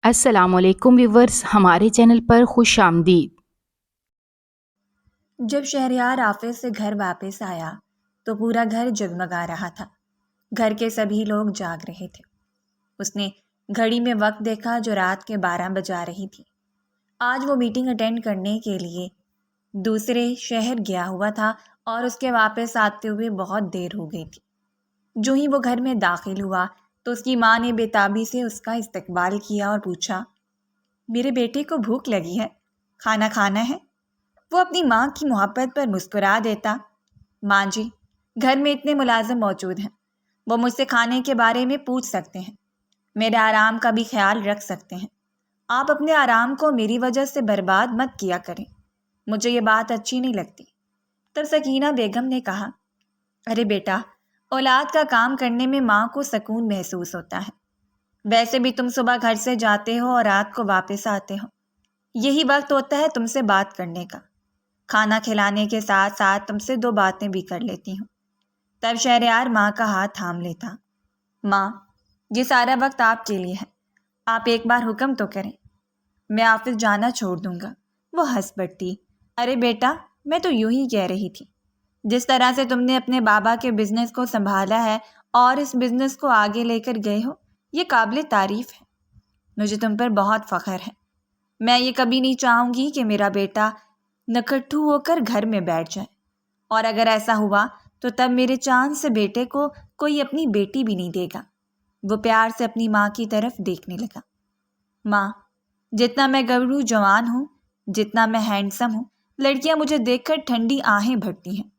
السلام علیکم ویورز، ہمارے چینل پر خوش آمدید۔ جب شہریار آفس سے گھر واپس آیا تو پورا گھر جگمگا رہا تھا۔ گھر کے سبھی لوگ جاگ رہے تھے۔ اس نے گھڑی میں وقت دیکھا جو رات کے 12 بجا رہی تھی۔ آج وہ میٹنگ اٹینڈ کرنے کے لیے دوسرے شہر گیا ہوا تھا اور اس کے واپس آتے ہوئے بہت دیر ہو گئی تھی۔ جو ہی وہ گھر میں داخل ہوا تو اس کی ماں نے بے تابی سے اس کا استقبال کیا اور پوچھا، میرے بیٹے کو بھوک لگی ہے، کھانا کھانا ہے؟ وہ اپنی ماں کی محبت پر مسکرا دیتا، ماں جی، گھر میں اتنے ملازم موجود ہیں، وہ مجھ سے کھانے کے بارے میں پوچھ سکتے ہیں، میرے آرام کا بھی خیال رکھ سکتے ہیں۔ آپ اپنے آرام کو میری وجہ سے برباد مت کیا کریں، مجھے یہ بات اچھی نہیں لگتی۔ تب سکینہ بیگم نے کہا، ارے بیٹا، اولاد کا کام کرنے میں ماں کو سکون محسوس ہوتا ہے۔ ویسے بھی تم صبح گھر سے جاتے ہو اور رات کو واپس آتے ہو، یہی وقت ہوتا ہے تم سے بات کرنے کا۔ کھانا کھلانے کے ساتھ ساتھ تم سے 2 باتیں بھی کر لیتی ہوں۔ تب شہریار ماں کا ہاتھ تھام لیتا، ماں، یہ سارا وقت آپ کے لیے ہے، آپ ایک بار حکم تو کریں، میں آفس جانا چھوڑ دوں گا۔ وہ ہنس پڑتی، ارے بیٹا، میں تو یوں ہی کہہ رہی تھی، جس طرح سے تم نے اپنے بابا کے بزنس کو سنبھالا ہے اور اس بزنس کو آگے لے کر گئے ہو، یہ قابل تعریف ہے، مجھے تم پر بہت فخر ہے۔ میں یہ کبھی نہیں چاہوں گی کہ میرا بیٹا نکٹھو ہو کر گھر میں بیٹھ جائے، اور اگر ایسا ہوا تو تب میرے چاند سے بیٹے کو کوئی اپنی بیٹی بھی نہیں دے گا۔ وہ پیار سے اپنی ماں کی طرف دیکھنے لگا، ماں، جتنا میں گبرو جوان ہوں، جتنا میں ہینڈسم ہوں، لڑکیاں مجھے دیکھ کر ٹھنڈی آہیں بھرتی ہیں۔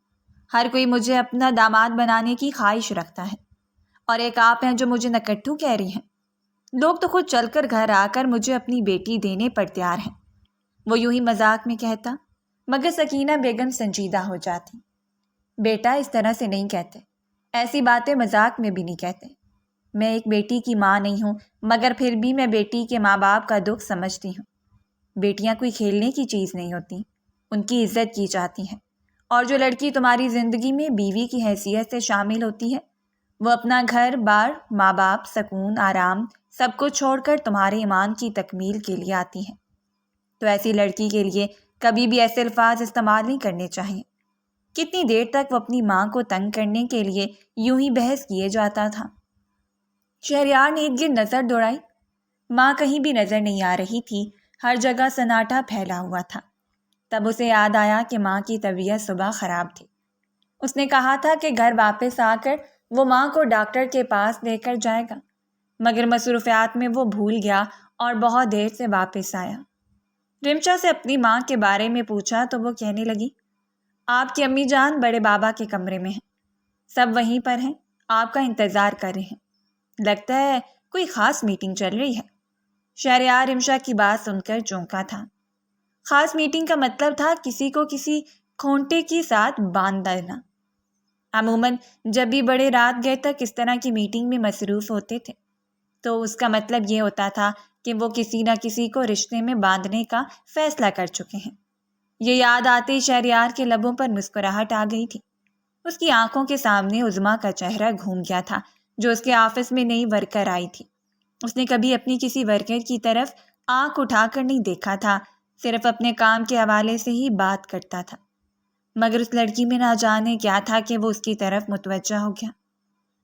ہر کوئی مجھے اپنا داماد بنانے کی خواہش رکھتا ہے، اور ایک آپ ہیں جو مجھے نکٹھو کہہ رہی ہیں۔ لوگ تو خود چل کر گھر آ کر مجھے اپنی بیٹی دینے پر تیار ہیں۔ وہ یوں ہی مذاق میں کہتا، مگر سکینہ بیگم سنجیدہ ہو جاتی، بیٹا، اس طرح سے نہیں کہتے، ایسی باتیں مذاق میں بھی نہیں کہتے۔ میں ایک بیٹی کی ماں نہیں ہوں، مگر پھر بھی میں بیٹی کے ماں باپ کا دکھ سمجھتی ہوں۔ بیٹیاں کوئی کھیلنے کی چیز نہیں ہوتی، ان کی عزت کی جاتی ہے، اور جو لڑکی تمہاری زندگی میں بیوی کی حیثیت سے شامل ہوتی ہے، وہ اپنا گھر بار، ماں باپ، سکون، آرام، سب کو چھوڑ کر تمہارے ایمان کی تکمیل کے لیے آتی ہے۔ تو ایسی لڑکی کے لیے کبھی بھی ایسے الفاظ استعمال نہیں کرنے چاہیے۔ کتنی دیر تک وہ اپنی ماں کو تنگ کرنے کے لیے یوں ہی بحث کیے جاتا تھا۔ شہریار نے ارد گرد نظر دوڑائی، ماں کہیں بھی نظر نہیں آ رہی تھی، ہر جگہ سناٹا پھیلا ہوا تھا۔ تب اسے یاد آیا کہ ماں کی طبیعت صبح خراب تھی۔ اس نے کہا تھا کہ گھر واپس آ کر وہ ماں کو ڈاکٹر کے پاس لے کر جائے گا، مگر مصروفیات میں وہ بھول گیا اور بہت دیر سے واپس آیا۔ رمشا سے اپنی ماں کے بارے میں پوچھا تو وہ کہنے لگی، آپ کی امی جان بڑے بابا کے کمرے میں ہیں، سب وہیں پر ہیں، آپ کا انتظار کر رہے ہیں، لگتا ہے کوئی خاص میٹنگ چل رہی ہے۔ شہریار رمشا کی بات سن کر چونکا تھا۔ خاص میٹنگ کا مطلب تھا کسی کو کسی کھونٹے کے ساتھ باندھ دینا۔ عموماً جب بھی بڑے رات گئے تک اس طرح کی میٹنگ میں مصروف ہوتے تھے تو اس کا مطلب یہ ہوتا تھا کہ وہ کسی نہ کسی کو رشتے میں باندھنے کا فیصلہ کر چکے ہیں۔ یہ یاد آتے ہی شہریار کے لبوں پر مسکراہٹ آ گئی تھی۔ اس کی آنکھوں کے سامنے عظمیٰ کا چہرہ گھوم گیا تھا جو اس کے آفس میں نئی ورکر آئی تھی۔ اس نے کبھی اپنی کسی ورکر کی طرف آنکھ اٹھا کر نہیں دیکھا تھا، صرف اپنے کام کے حوالے سے ہی بات کرتا تھا، مگر اس لڑکی میں نہ جانے کیا تھا کہ وہ اس کی طرف متوجہ ہو گیا۔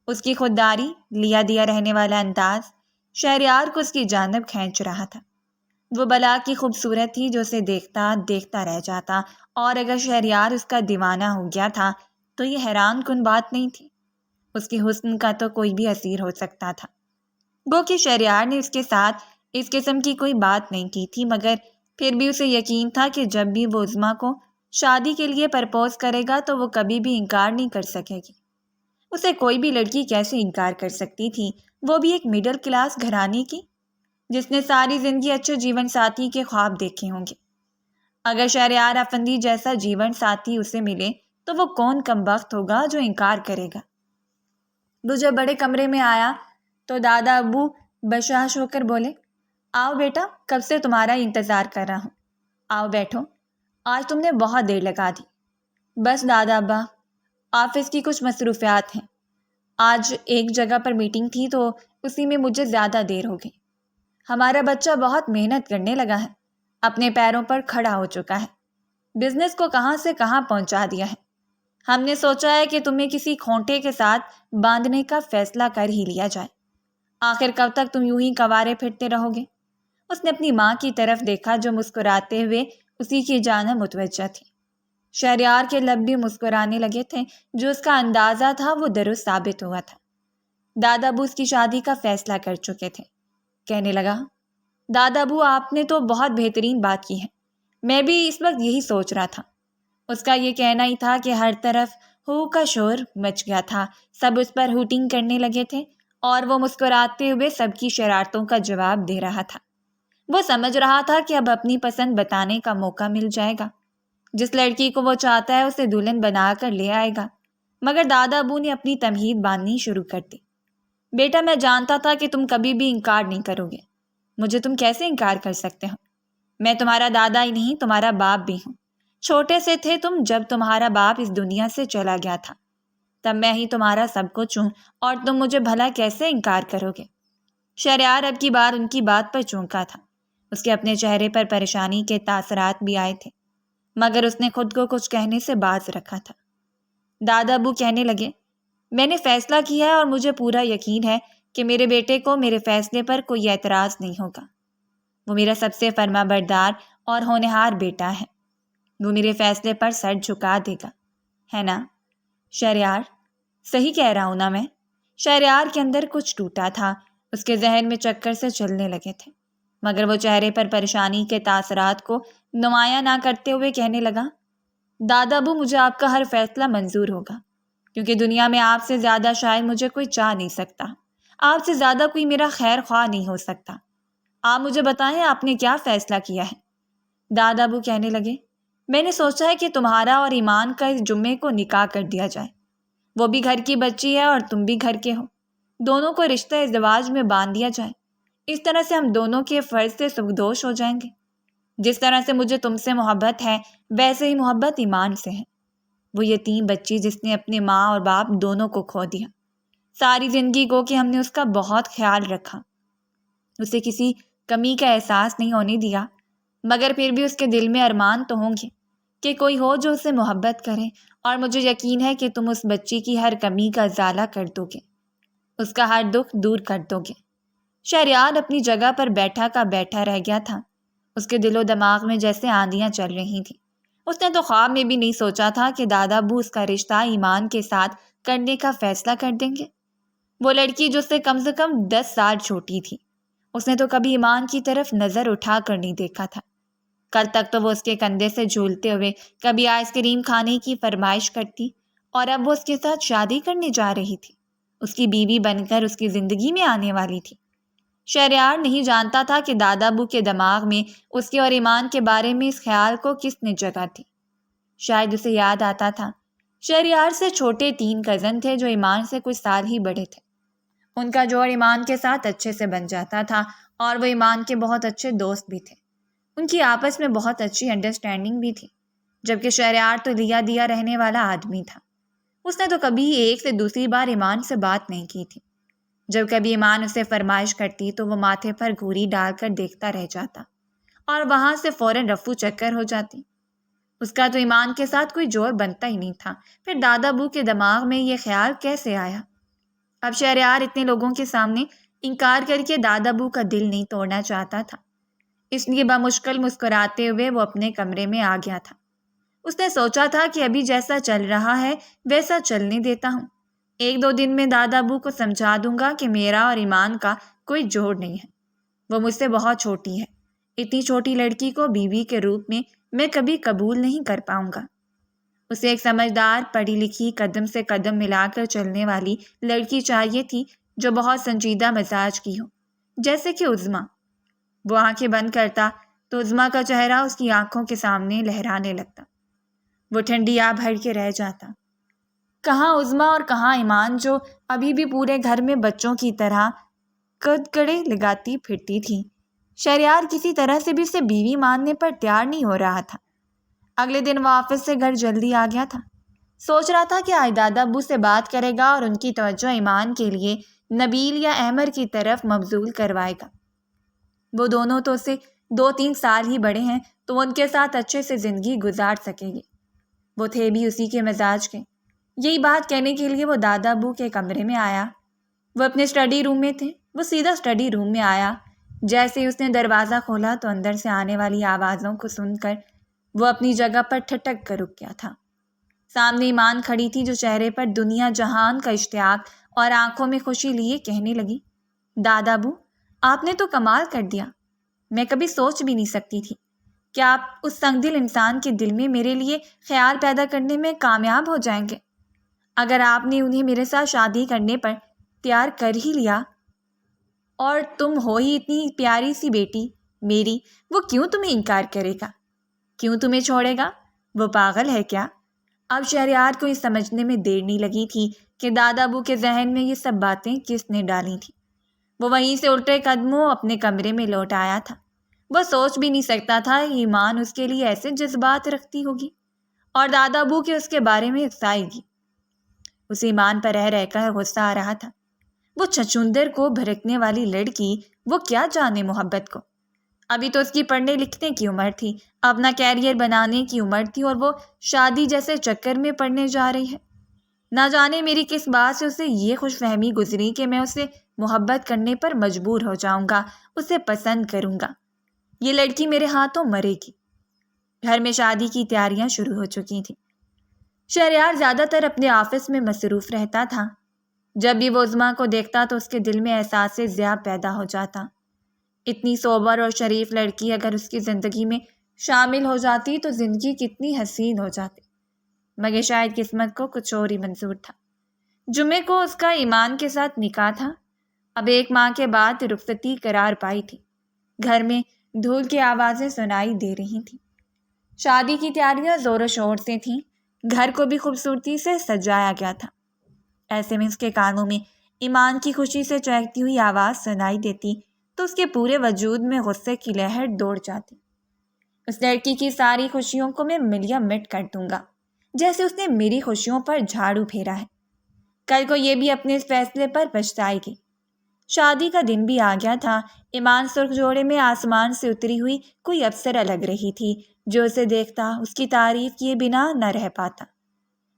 اس کی خودداری، لیا دیا رہنے والا انداز شہریار کو اس کی جانب کھینچ رہا تھا۔ وہ بلا کی خوبصورت تھی جو اسے دیکھتا رہ جاتا، اور اگر شہریار اس کا دیوانہ ہو گیا تھا تو یہ حیران کن بات نہیں تھی۔ اس کے حسن کا تو کوئی بھی اسیر ہو سکتا تھا۔ گو کہ شہریار نے اس کے ساتھ اس قسم کی کوئی بات نہیں کی تھی، مگر پھر بھی اسے یقین تھا کہ جب بھی وہ عظمیٰ کو شادی کے لیے پرپوز کرے گا تو وہ کبھی بھی انکار نہیں کر سکے گی۔ اسے کوئی بھی لڑکی کیسے انکار کر سکتی تھی، وہ بھی ایک مڈل کلاس گھرانے کی جس نے ساری زندگی اچھے جیون ساتھی کے خواب دیکھے ہوں گے۔ اگر شہریار افندی جیسا جیون ساتھی اسے ملے تو وہ کون کم بخت ہوگا جو انکار کرے گا۔ وہ جب بڑے کمرے میں آیا تو دادا ابو بشاش ہو کر بولے، آؤ بیٹا، کب سے تمہارا انتظار کر رہا ہوں، آؤ بیٹھو، آج تم نے بہت دیر لگا دی۔ بس دادا ابا، آفس کی کچھ مصروفیات ہیں، آج ایک جگہ پر میٹنگ تھی تو اسی میں مجھے زیادہ دیر ہو گئی۔ ہمارا بچہ بہت محنت کرنے لگا ہے، اپنے پیروں پر کھڑا ہو چکا ہے، بزنس کو کہاں سے کہاں پہنچا دیا ہے۔ ہم نے سوچا ہے کہ تمہیں کسی کھونٹے کے ساتھ باندھنے کا فیصلہ کر ہی لیا جائے۔ آخر کب تک تم یوں ہی کوارے پھرتے رہو گے؟ اس نے اپنی ماں کی طرف دیکھا جو مسکراتے ہوئے اسی کی جانب متوجہ تھی۔ شہریار کے لب بھی مسکرانے لگے تھے، جو اس کا اندازہ تھا وہ درست ثابت ہوا تھا۔ دادا ابو اس کی شادی کا فیصلہ کر چکے تھے۔ کہنے لگا، دادا ابو آپ نے تو بہت بہترین بات کی ہے، میں بھی اس وقت یہی سوچ رہا تھا۔ اس کا یہ کہنا ہی تھا کہ ہر طرف ہو کا شور مچ گیا تھا، سب اس پر ہوٹنگ کرنے لگے تھے اور وہ مسکراتے ہوئے سب کی شرارتوں کا جواب دے رہا تھا۔ وہ سمجھ رہا تھا کہ اب اپنی پسند بتانے کا موقع مل جائے گا۔ جس لڑکی کو وہ چاہتا ہے اسے دلہن بنا کر لے آئے گا۔ مگر دادا ابو نے اپنی تمہید باندھنی شروع کر دی۔ بیٹا، میں جانتا تھا کہ تم کبھی بھی انکار نہیں کرو گے، مجھے تم کیسے انکار کر سکتے ہو؟ میں تمہارا دادا ہی نہیں، تمہارا باپ بھی ہوں۔ چھوٹے سے تھے تم جب تمہارا باپ اس دنیا سے چلا گیا تھا، تب میں ہی تمہارا سب کچھ ہوں، اور تم مجھے بھلا کیسے انکار کرو گے؟ شہریار اب کی بار ان کی بات پر چونکا تھا۔ اس کے اپنے چہرے پر پریشانی کے تاثرات بھی آئے تھے، مگر اس نے خود کو کچھ کہنے سے باز رکھا تھا۔ دادا ابو کہنے لگے، میں نے فیصلہ کیا ہے اور مجھے پورا یقین ہے کہ میرے بیٹے کو میرے فیصلے پر کوئی اعتراض نہیں ہوگا۔ وہ میرا سب سے فرما بردار اور ہونہار بیٹا ہے، وہ میرے فیصلے پر سر جھکا دے گا، ہے نا شہریار؟ صحیح کہہ رہا ہوں نا میں؟ شہریار کے اندر کچھ ٹوٹا تھا، اس کے ذہن میں چکر سے چلنے لگے تھے، مگر وہ چہرے پر پریشانی کے تاثرات کو نمایاں نہ کرتے ہوئے کہنے لگا، دادا ابو مجھے آپ کا ہر فیصلہ منظور ہوگا، کیونکہ دنیا میں آپ سے زیادہ شاید مجھے کوئی چاہ نہیں سکتا، آپ سے زیادہ کوئی میرا خیر خواہ نہیں ہو سکتا۔ آپ مجھے بتائیں آپ نے کیا فیصلہ کیا ہے؟ دادا ابو کہنے لگے، میں نے سوچا ہے کہ تمہارا اور ایمان کا اس جمعے کو نکاح کر دیا جائے۔ وہ بھی گھر کی بچی ہے اور تم بھی گھر کے ہو، دونوں کو رشتہ ازدواج میں باندھ دیا جائے۔ اس طرح سے ہم دونوں کے فرض سے سبکدوش ہو جائیں گے۔ جس طرح سے مجھے تم سے محبت ہے ویسے ہی محبت ایمان سے ہے، وہ یتیم بچی جس نے اپنے ماں اور باپ دونوں کو کھو دیا۔ ساری زندگی کو کہ ہم نے اس کا بہت خیال رکھا، اسے کسی کمی کا احساس نہیں ہونے دیا، مگر پھر بھی اس کے دل میں ارمان تو ہوں گے کہ کوئی ہو جو اسے محبت کرے، اور مجھے یقین ہے کہ تم اس بچی کی ہر کمی کا ازالہ کر دو گے، اس کا ہر دکھ دور کر دو گے۔ شہریار اپنی جگہ پر بیٹھا کا بیٹھا رہ گیا تھا، اس کے دل و دماغ میں جیسے آندیاں چل رہی تھیں۔ اس نے تو خواب میں بھی نہیں سوچا تھا کہ دادا ابو اس کا رشتہ ایمان کے ساتھ کرنے کا فیصلہ کر دیں گے۔ وہ لڑکی جو سے کم 10 سال چھوٹی تھی، اس نے تو کبھی ایمان کی طرف نظر اٹھا کر نہیں دیکھا تھا۔ کل تک تو وہ اس کے کندھے سے جھولتے ہوئے کبھی آئس کریم کھانے کی فرمائش کرتی، اور اب وہ اس کے ساتھ شادی کرنے جا رہی تھی، اس کی بیوی بن کر اس کی زندگی میں آنے والی تھی۔ شہریار نہیں جانتا تھا کہ دادا ابو کے دماغ میں اس کے اور ایمان کے بارے میں اس خیال کو کس نے جگہ تھی۔ شاید اسے یاد آتا تھا، شہریار سے چھوٹے 3 کزن تھے جو ایمان سے کچھ سال ہی بڑے تھے۔ ان کا جوڑ ایمان کے ساتھ اچھے سے بن جاتا تھا، اور وہ ایمان کے بہت اچھے دوست بھی تھے۔ ان کی آپس میں بہت اچھی انڈرسٹینڈنگ بھی تھی، جبکہ شہریار تو لیا دیا رہنے والا آدمی تھا۔ اس نے تو کبھی ایک سے دوسری بار ایمان سے بات نہیں کی تھی۔ جب کبھی ایمان اسے فرمائش کرتی تو وہ ماتھے پر گھوری ڈال کر دیکھتا رہ جاتا، اور وہاں سے فوراً رفو چکر ہو جاتی۔ اس کا تو ایمان کے ساتھ کوئی جوڑ بنتا ہی نہیں تھا، پھر دادا ابو کے دماغ میں یہ خیال کیسے آیا؟ اب شہریار اتنے لوگوں کے سامنے انکار کر کے دادا ابو کا دل نہیں توڑنا چاہتا تھا، اس لیے بمشکل مسکراتے ہوئے وہ اپنے کمرے میں آ گیا تھا۔ اس نے سوچا تھا کہ ابھی جیسا چل رہا ہے ویسا چلنے دیتا ہوں، 1-2 دن میں دادا ابو کو سمجھا دوں گا کہ میرا اور ایمان کا کوئی جوڑ نہیں ہے، وہ مجھ سے بہت چھوٹی ہے، اتنی چھوٹی لڑکی کو بیوی کے روپ میں کبھی قبول نہیں کر پاؤں گا۔ اسے ایک سمجھدار، پڑھی لکھی، قدم سے قدم ملا کر چلنے والی لڑکی چاہیے تھی جو بہت سنجیدہ مزاج کی ہو، جیسے کہ عظمیٰ۔ وہ آنکھیں بند کرتا تو عظمیٰ کا چہرہ اس کی آنکھوں کے سامنے لہرانے لگتا، وہ ٹھنڈی آ بھر کے رہ جاتا۔ کہاں عظمیٰ اور کہاں ایمان جو ابھی بھی پورے گھر میں بچوں کی طرح کڑکڑے لگاتی پھرتی تھی۔ شہریار کسی طرح سے بھی اسے بیوی ماننے پر تیار نہیں ہو رہا تھا۔ اگلے دن وہ آفس سے گھر جلدی آ گیا تھا، سوچ رہا تھا کہ آج دادا ابو سے بات کرے گا اور ان کی توجہ ایمان کے لیے نبیل یا احمر کی طرف مبذول کروائے گا۔ وہ دونوں تو اس سے 2-3 سال ہی بڑے ہیں، تو وہ ان کے ساتھ اچھے سے زندگی گزار سکے گی۔ وہ تھے بھی اسی کے مزاج کے۔ یہی بات کہنے کے لیے وہ دادا ابو کے کمرے میں آیا۔ وہ اپنے اسٹڈی روم میں تھے۔ وہ سیدھا اسٹڈی روم میں آیا۔ جیسے ہی اس نے دروازہ کھولا تو اندر سے آنے والی آوازوں کو سن کر وہ اپنی جگہ پر ٹھٹک کر رک گیا تھا۔ سامنے ایمان کھڑی تھی، جو چہرے پر دنیا جہان کا اشتیاق اور آنکھوں میں خوشی لیے کہنے لگی، دادا ابو، آپ نے تو کمال کر دیا۔ میں کبھی سوچ بھی نہیں سکتی تھی کہ آپ اس سنگ دل انسان کے دل میں میرے لیے خیال پیدا کرنے میں کامیاب ہو جائیں گے۔ اگر آپ نے انہیں میرے ساتھ شادی کرنے پر تیار کر ہی لیا، اور تم ہو ہی اتنی پیاری سی بیٹی میری، وہ کیوں تمہیں انکار کرے گا؟ کیوں تمہیں چھوڑے گا؟ وہ پاگل ہے کیا؟ اب شہریار کو یہ سمجھنے میں دیر نہیں لگی تھی کہ دادا ابو کے ذہن میں یہ سب باتیں کس نے ڈالی تھیں۔ وہ وہیں سے الٹے قدموں اپنے کمرے میں لوٹ آیا تھا۔ وہ سوچ بھی نہیں سکتا تھا ایمان اس کے لیے ایسے جذبات رکھتی ہوگی اور دادا ابو کے اس کے بارے میں اکسائے گی۔ اس ایمان پر رہ رہ کر غصہ آ رہا تھا۔ وہ چھچندر کو بھڑکنے والی لڑکی، وہ کیا جانے محبت کو۔ ابھی تو اس کی پڑھنے لکھنے کی عمر تھی، اپنا کیریئر بنانے کی عمر تھی، اور وہ شادی جیسے چکر میں پڑنے جا رہی ہے۔ نہ جانے میری کس بات سے اسے یہ خوش فہمی گزری کہ میں اسے محبت کرنے پر مجبور ہو جاؤں گا، اسے پسند کروں گا۔ یہ لڑکی میرے ہاتھوں مرے گی۔ گھر میں شادی کی تیاریاں شروع ہو چکی تھیں۔ شہریار زیادہ تر اپنے آفس میں مصروف رہتا تھا۔ جب بھی وہ عظمیٰ کو دیکھتا تو اس کے دل میں احساس ضیاء پیدا ہو جاتا۔ اتنی صوبر اور شریف لڑکی اگر اس کی زندگی میں شامل ہو جاتی تو زندگی کتنی حسین ہو جاتی، مگر شاید قسمت کو کچھ اور ہی منظور تھا۔ جمعے کو اس کا ایمان کے ساتھ نکاح تھا۔ اب 1 ماہ کے بعد رخصتی قرار پائی تھی۔ گھر میں دھول کی آوازیں سنائی دے رہی تھیں۔ شادی کی تیاریاں زور و شور سے تھیں۔ گھر کو بھی خوبصورتی سے سجایا گیا تھا۔ ایسے میں اس کے کانوں میں ایمان کی خوشی سے چہکتی ہوئی آواز سنائی دیتی تو اس کے پورے وجود میں غصے کی لہر دوڑ جاتی۔ اس لڑکی کی ساری خوشیوں کو میں ملیا مٹ کر دوں گا، جیسے اس نے میری خوشیوں پر جھاڑو پھیرا ہے۔ کل کو یہ بھی اپنے اس فیصلے پر پچھتائے گی۔ شادی کا دن بھی آ گیا تھا۔ ایمان سرخ جوڑے میں آسمان سے اتری ہوئی کوئی ابصرہ لگ رہی تھی، جو اسے دیکھتا اس کی تعریف کیے بنا نہ رہ پاتا۔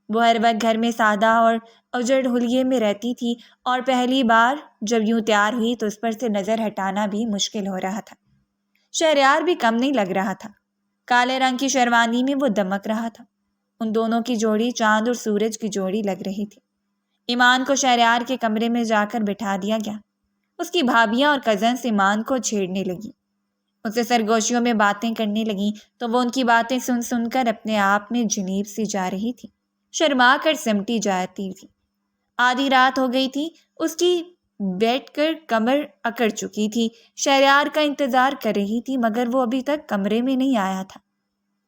وہ ہر وقت گھر میں سادہ اور اجڑ حلیے میں رہتی تھی، اور پہلی بار جب یوں تیار ہوئی تو اس پر سے نظر ہٹانا بھی مشکل ہو رہا تھا۔ شہریار بھی کم نہیں لگ رہا تھا۔ کالے رنگ کی شیروانی میں وہ دمک رہا تھا۔ ان دونوں کی جوڑی چاند اور سورج کی جوڑی لگ رہی تھی۔ ایمان کو شہریار کے کمرے میں جا کر بٹھا دیا گیا۔ اس کی بھابیاں اور کزنس ایمان کو چھیڑنے لگیں، اسے سرگوشیوں میں باتیں کرنے لگیں، تو وہ ان کی باتیں سن سن کر اپنے آپ میں جنیب سی جا رہی تھی، شرما کر سمٹی جاتی تھی۔ آدھی رات ہو گئی تھی۔ اس کی بیٹھ کر کمر اکڑ چکی تھی۔ شہریار کا انتظار کر رہی تھی، مگر وہ ابھی تک کمرے میں نہیں آیا تھا۔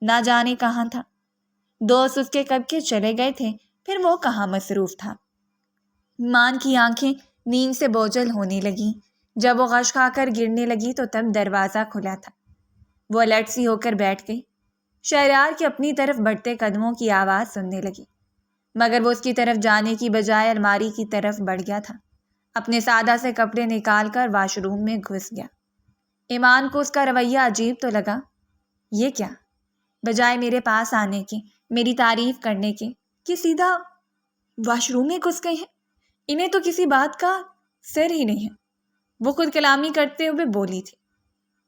نہ جانے کہاں تھا۔ دوست اس کے کب کے چلے گئے تھے، پھر وہ کہاں مصروف تھا۔ ایمان کی آنکھیں نیند سے بوجھل ہونے لگیں۔ جب وہ غش کھا کر گرنے لگی تو تب دروازہ کھلا تھا۔ وہ الرٹ سی ہو کر بیٹھ گئی۔ شہریار کی اپنی طرف بڑھتے قدموں کی آواز سننے لگی، مگر وہ اس کی طرف جانے کی بجائے الماری کی طرف بڑھ گیا تھا۔ اپنے سادہ سے کپڑے نکال کر واش روم میں گھس گیا۔ ایمان کو اس کا رویہ عجیب تو لگا۔ یہ کیا؟ بجائے میرے پاس آنے کے، میری تعریف کرنے کے، کہ سیدھا واش روم میں گھس گئے ہیں۔ انہیں تو کسی بات کا سر ہی نہیں ہے۔ وہ خود کلامی کرتے ہوئے بولی تھی۔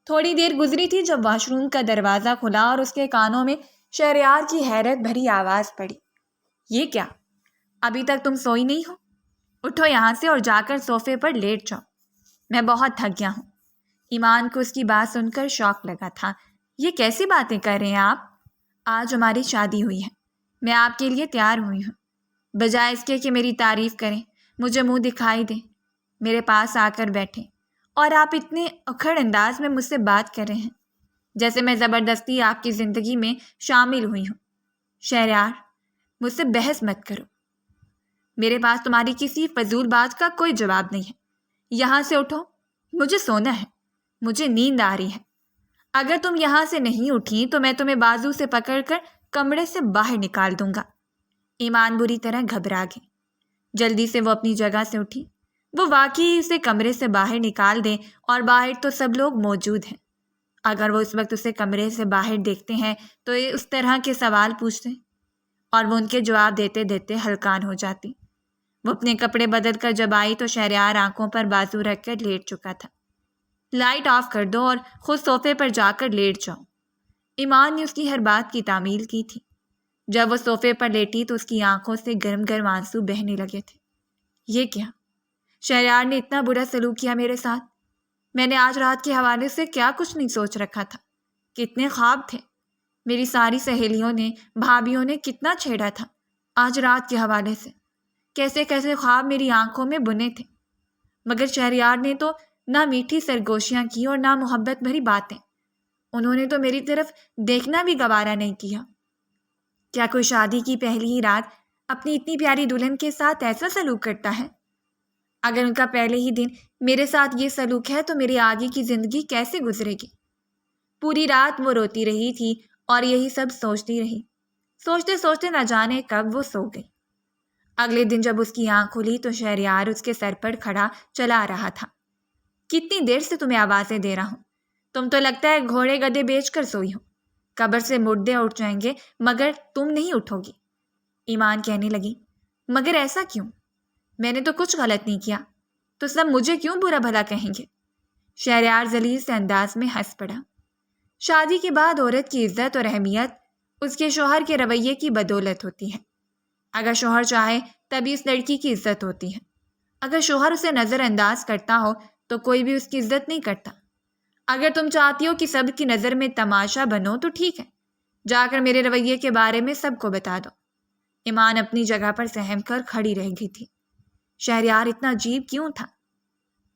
تھوڑی دیر گزری تھی جب واش روم کا دروازہ کھلا اور اس کے کانوں میں شہریار کی حیرت بھری آواز پڑی۔ یہ کیا؟ ابھی تک تم سوئی نہیں ہو؟ اٹھو یہاں سے اور جا کر صوفے پر لیٹ جاؤ، میں بہت تھک گیا ہوں۔ ایمان کو اس کی بات سن کر شوق لگا تھا۔ یہ کیسی باتیں کر رہے ہیں آپ؟ آج ہماری شادی ہوئی ہے، میں آپ کے لیے تیار ہوئی ہوں۔ بجائے اس کے کہ میری تعریف کریں، مجھے منہ دکھائی دیں، میرے پاس آ کر بیٹھیں، اور آپ اتنے اکھڑ انداز میں مجھ سے بات کر رہے ہیں جیسے میں زبردستی آپ کی زندگی میں شامل ہوئی ہوں۔ شہریار، مجھ سے بحث مت کرو۔ میرے پاس تمہاری کسی فضول بات کا کوئی جواب نہیں ہے۔ یہاں سے اٹھو، مجھے سونا ہے، مجھے نیند آ رہی ہے۔ اگر تم یہاں سے نہیں اٹھی تو میں تمہیں بازو سے پکڑ کر کمرے سے باہر نکال دوں گا۔ ایمان بری طرح گھبرا گئی۔ جلدی سے وہ اپنی جگہ سے اٹھی۔ وہ واقعی اسے کمرے سے باہر نکال دیں اور باہر تو سب لوگ موجود ہیں۔ اگر وہ اس وقت اسے کمرے سے باہر دیکھتے ہیں تو یہ اس طرح کے سوال پوچھتے اور وہ ان کے جواب دیتے دیتے ہلکان ہو جاتی۔ وہ اپنے کپڑے بدل کر جب آئی تو شہریار آنکھوں پر بازو رکھ کر لیٹ چکا تھا۔ لائٹ آف کر دو اور خود صوفے پر جا کر لیٹ جاؤ۔ ایمان نے اس کی ہر بات کی تعمیل کی تھی۔ جب وہ صوفے پر لیٹی تو اس کی آنکھوں سے گرم گرم آنسو بہنے لگے تھے۔ یہ کیا؟ شہریار نے اتنا برا سلوک کیا میرے ساتھ؟ میں نے آج رات کے حوالے سے کیا کچھ نہیں سوچ رکھا تھا؟ کتنے خواب تھے؟ میری ساری سہیلیوں نے، بھابھیوں نے کتنا چھیڑا تھا آج رات کے حوالے سے۔ کیسے کیسے خواب میری آنکھوں میں بنے تھے، مگر شہریار نے تو نہ میٹھی سرگوشیاں کی اور نہ محبت بھری باتیں۔ انہوں نے تو میری طرف دیکھنا بھی گوارا نہیں کیا۔ کیا کوئی شادی کی پہلی ہی رات اپنی اتنی پیاری دلہن کے ساتھ ایسا سلوک کرتا ہے؟ اگر ان کا پہلے ہی دن میرے ساتھ یہ سلوک ہے تو میری آگے کی زندگی کیسے گزرے گی؟ پوری رات وہ روتی رہی تھی اور یہی سب سوچتی رہی۔ سوچتے سوچتے نہ جانے کب وہ سو گئی۔ اگلے دن جب اس کی آنکھ کھلی تو شہریار اس کے سر پر کھڑا چلا رہا تھا۔ کتنی دیر سے تمہیں آوازیں دے رہا ہوں، تم تو لگتا ہے گھوڑے گدے بیچ کر سوئی ہو۔ قبر سے مردے اٹھ جائیں گے مگر تم نہیں اٹھو گی۔ ایمان کہنے لگی، مگر ایسا کیوں؟ میں نے تو کچھ غلط نہیں کیا، تو سب مجھے کیوں برا بھلا کہیں گے؟ شہریار ذلیل سے انداز میں ہنس پڑا۔ شادی کے بعد عورت کی عزت اور اہمیت اس کے شوہر کے رویے کی بدولت ہوتی ہے۔ اگر شوہر چاہے تبھی اس لڑکی کی عزت ہوتی ہے۔ اگر شوہر اسے نظر انداز کرتا ہو تو کوئی بھی اس کی عزت نہیں کرتا۔ اگر تم چاہتی ہو کہ سب کی نظر میں تماشا بنو تو ٹھیک ہے، جا کر میرے رویے کے بارے میں سب کو بتا دو۔ ایمان اپنی جگہ پر سہم کر کھڑی رہ گئی تھی۔ شہریار اتنا عجیب کیوں تھا؟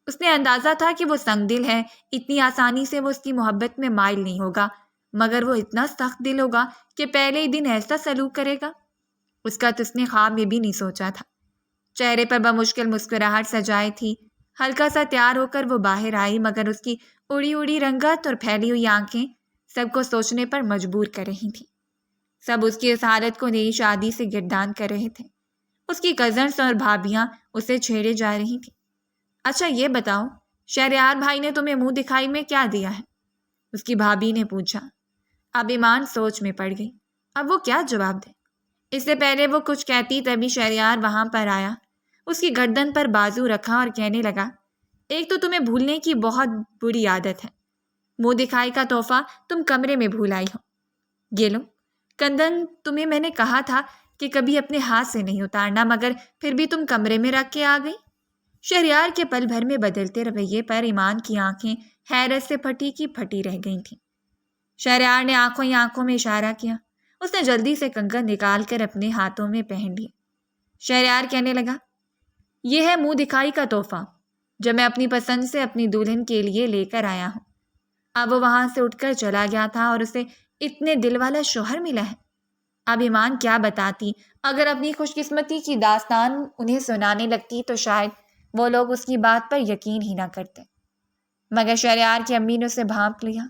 اس نے اندازہ تھا کہ وہ سنگ دل ہے، اتنی آسانی سے وہ اس کی محبت میں مائل نہیں ہوگا، مگر وہ اتنا سخت دل ہوگا کہ پہلے ہی دن ایسا سلوک کرے گا؟ اس کا تو اس نے خواب میں بھی نہیں سوچا تھا۔ چہرے پر بمشکل مسکراہٹ سجائے تھی۔ ہلکا سا تیار ہو کر وہ باہر آئی، مگر اس کی اڑی اڑی رنگت اور پھیلی ہوئی آنکھیں سب کو سوچنے پر مجبور کر رہی تھیں۔ سب اس کی اس حالت کو نئی شادی سے گردان کر رہے تھے۔ اس کی کزنس اور بھابیاں اسے چھیڑے جا رہی تھیں۔ اچھا یہ بتاؤ، شہریار بھائی نے تمہیں منہ دکھائی میں کیا دیا ہے؟ اس کی بھابی نے پوچھا۔ اب ایمان سوچ میں پڑ گئی، اب وہ کیا جواب دے؟ اس سے پہلے وہ کچھ کہتی تبھی شہریار وہاں پر آیا، اس کی گردن پر بازو رکھا اور کہنے لگا، ایک تو تمہیں بھولنے کی بہت بری عادت ہے۔ منہ دکھائی کا تحفہ تم کمرے میں بھول آئی ہو۔ یہ لو کندن، تمہیں میں نے کہا تھا کہ کبھی اپنے ہاتھ سے نہیں اتارنا، مگر پھر بھی تم کمرے میں رکھ کے آ گئی۔ شہریار کے پل بھر میں بدلتے رویے پر ایمان کی آنکھیں حیرت سے پھٹی کی پھٹی رہ گئی تھیں۔ شہریار نے آنکھوں ہی آنکھوں میں اشارہ کیا۔ اس نے جلدی سے کنگن نکال کر اپنے ہاتھوں میں پہن لیے۔ شہریار کہنے لگا، یہ ہے منہ دکھائی کا تحفہ جو میں اپنی پسند سے اپنی دلہن کے لیے لے کر آیا ہوں۔ اب وہ وہاں سے اٹھ کر چلا گیا تھا اور اسے اتنے دل والا شوہر ملا ہے۔ اب ایمان کیا بتاتی؟ اگر اپنی خوش قسمتی کی داستان انہیں سنانے لگتی تو شاید وہ لوگ اس کی بات پر یقین ہی نہ کرتے، مگر شہریار کی امی نے اسے بھانپ لیا۔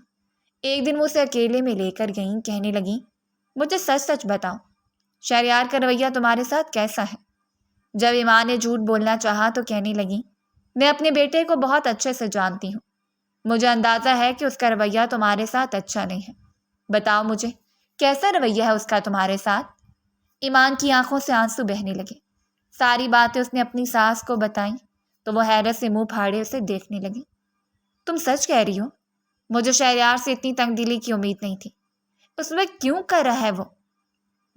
ایک دن وہ اسے اکیلے میں لے کر گئیں، کہنے لگیں، مجھے سچ سچ بتاؤ، شہریار کا رویہ تمہارے ساتھ کیسا ہے؟ جب ایمان نے جھوٹ بولنا چاہا تو کہنے لگیں، میں اپنے بیٹے کو بہت اچھے سے جانتی ہوں، مجھے اندازہ ہے کہ اس کا رویہ تمہارے ساتھ اچھا نہیں ہے۔ بتاؤ مجھے، کیسا رویہ ہے اس کا تمہارے ساتھ؟ ایمان کی آنکھوں سے آنسو بہنے لگے۔ ساری باتیں اس نے اپنی ساس کو بتائیں تو وہ حیرت سے منہ پھاڑے اسے دیکھنے لگی۔ تم سچ کہہ رہی ہو؟ مجھے شہریار سے اتنی تنگ دلی کی امید نہیں تھی۔ اس وقت کیوں کر رہا ہے وہ؟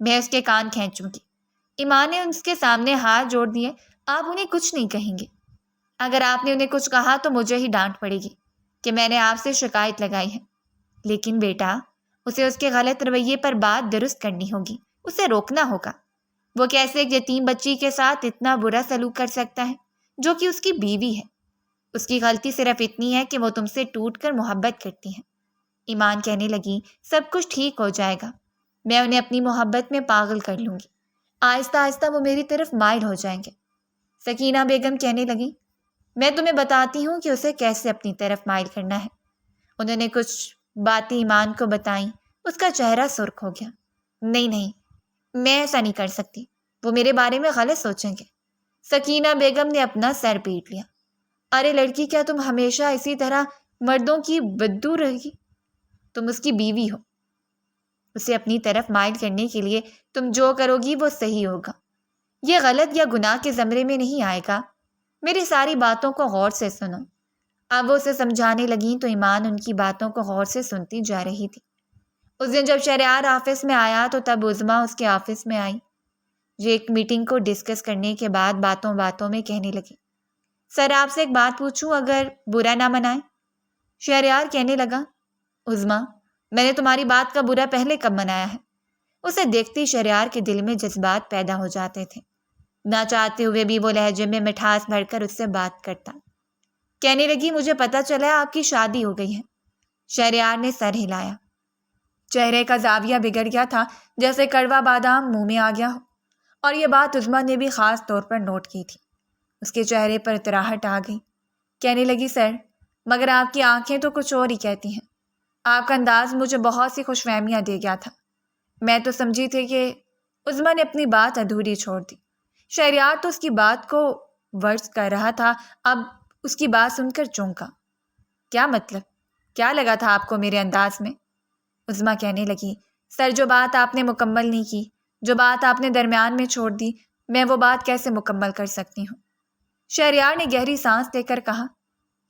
میں اس کے کان کھینچوں گی۔ ایمان نے اس کے سامنے ہاتھ جوڑ دیے۔ آپ انہیں کچھ نہیں کہیں گے؟ اگر آپ نے انہیں کچھ کہا تو مجھے ہی ڈانٹ پڑے گی کہ میں نے آپ سے شکایت لگائی ہے۔ لیکن بیٹا، اسے اس کے غلط رویے پر بات درست کرنی ہوگی، اسے روکنا ہوگا۔ وہ کیسے ایک یتیم بچی کے ساتھ اتنا برا سلوک کر سکتا ہے جو کہ اس کی بیوی ہے؟ اس کی غلطی صرف اتنی ہے کہ وہ تم سے ٹوٹ کر محبت کرتی ہے۔ ایمان کہنے لگی، سب کچھ ٹھیک ہو جائے گا، میں انہیں اپنی محبت میں پاگل کر لوں گی، آہستہ آہستہ وہ میری طرف مائل ہو جائیں گے۔ سکینہ بیگم کہنے لگی، میں تمہیں بتاتی ہوں کہ اسے کیسے اپنی طرف مائل کرنا ہے۔ انہوں نے کچھ باتیں ایمان کو بتائیں۔ اس کا چہرہ سرخ ہو گیا۔ نہیں، میں ایسا نہیں کر سکتی، وہ میرے بارے میں غلط سوچیں گے۔ سکینہ بیگم نے اپنا سر پیٹ لیا۔ ارے لڑکی، کیا تم ہمیشہ اسی طرح مردوں کی بددو رہے گی؟ تم اس کی بیوی ہو، اسے اپنی طرف مائل کرنے کے لیے تم جو کرو گی وہ صحیح ہوگا، یہ غلط یا گناہ کے زمرے میں نہیں آئے گا۔ میری ساری باتوں کو غور سے سنو۔ اب وہ اسے سمجھانے لگیں تو ایمان ان کی باتوں کو غور سے سنتی جا رہی تھی۔ اس دن جب شہریار آفس میں آیا تو تب عظمیٰ اس کے آفس میں آئی۔ یہ ایک میٹنگ کو ڈسکس کرنے کے بعد باتوں باتوں میں کہنے لگی، سر آپ سے ایک بات پوچھوں اگر برا نہ منائیں؟ شہریار کہنے لگا، عظمیٰ میں نے تمہاری بات کا برا پہلے کب منایا ہے؟ اسے دیکھتی شہریار کے دل میں جذبات پیدا ہو جاتے تھے، نہ چاہتے ہوئے بھی وہ لہجے میں مٹھاس بھر کر اس سے بات کرتا۔ کہنے لگی، مجھے پتہ چلا ہے آپ کی شادی ہو گئی ہے۔ شہریار نے سر ہلایا، چہرے کا زاویہ بگڑ گیا تھا جیسے کڑوا بادام منہ میں آ گیا ہو، اور یہ بات عظمیٰ نے بھی خاص طور پر نوٹ کی تھی۔ اس کے چہرے پر اطراحٹ آ گئی۔ کہنے لگی، سر مگر آپ کی آنکھیں تو کچھ اور ہی کہتی ہیں۔ آپ کا انداز مجھے بہت سی خوش فہمیاں دے گیا تھا۔ میں تو سمجھی تھی کہ… عظمیٰ نے اپنی بات ادھوری چھوڑ دی۔ شہریار تو اس کی بات کو ورز کر رہا تھا، اب اس کی بات سن کر چونکا۔ کیا مطلب؟ کیا لگا تھا آپ کو میرے انداز میں؟ عظمیٰ کہنے لگی، سر جو بات آپ نے مکمل نہیں کی، جو بات آپ نے درمیان میں چھوڑ دی، میں وہ بات کیسے مکمل کر سکتی ہوں؟ شہریار نے گہری سانس دے کر کہا،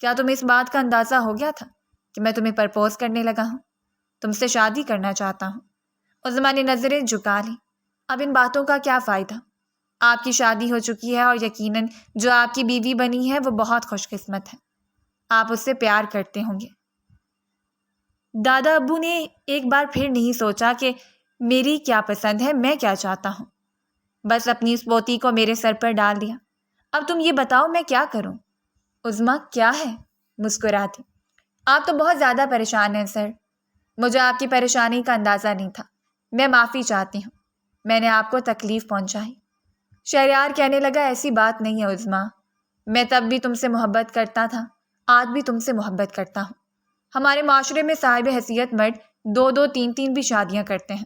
کیا تمہیں اس بات کا اندازہ ہو گیا تھا کہ میں تمہیں پرپوز کرنے لگا ہوں، تم سے شادی کرنا چاہتا ہوں؟ عظمیٰ نے نظریں جھکا لی۔ اب ان باتوں کا کیا فائدہ؟ آپ کی شادی ہو چکی ہے اور یقیناً جو آپ کی بیوی بنی ہے وہ بہت خوش قسمت ہے، آپ اس سے پیار کرتے ہوں گے۔ دادا ابو نے ایک بار پھر نہیں سوچا کہ میری کیا پسند ہے، میں کیا چاہتا ہوں، بس اپنی اس پوتی کو میرے سر پر ڈال دیا۔ اب تم یہ بتاؤ میں کیا کروں؟ عظمیٰ کیا ہے؟ مسکراتی، آپ تو بہت زیادہ پریشان ہیں سر، مجھے آپ کی پریشانی کا اندازہ نہیں تھا، میں معافی چاہتی ہوں، میں نے آپ کو تکلیف پہنچائی۔ شہریار کہنے لگا، ایسی بات نہیں ہے عظمیٰ، میں تب بھی تم سے محبت کرتا تھا، آج بھی تم سے محبت کرتا ہوں۔ ہمارے معاشرے میں صاحب حیثیت مرد 2 3 بھی شادیاں کرتے ہیں۔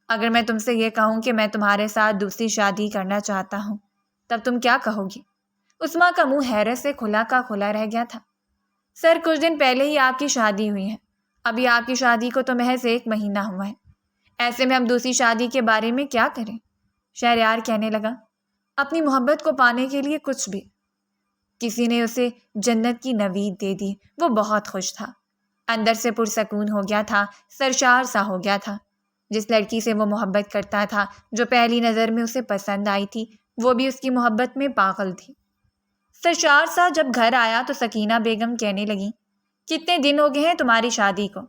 اگر میں تم سے یہ کہوں کہ میں تمہارے ساتھ دوسری شادی کرنا چاہتا ہوں تب تم کیا کہو گی؟ عظمیٰ کا منہ حیرت سے کھلا کا کھلا رہ گیا تھا۔ سر کچھ دن پہلے ہی آپ کی شادی ہوئی ہے، ابھی آپ کی شادی کو تو محض 1 مہینہ ہوا ہے، ایسے میں ہم دوسری شادی کے بارے میں کیا کریں؟ شہریار کہنے لگا، اپنی محبت کو پانے کے لیے کچھ بھی۔ کسی نے اسے جنت کی نوید دے دی، وہ بہت خوش تھا، اندر سے پرسکون ہو گیا تھا، سرشار سا ہو گیا تھا۔ جس لڑکی سے وہ محبت کرتا تھا، جو پہلی نظر میں اسے پسند آئی تھی، وہ بھی اس کی محبت میں پاگل تھی۔ سرشار سا جب گھر آیا تو سکینہ بیگم کہنے لگی، کتنے دن ہو گئے ہیں تمہاری شادی کو،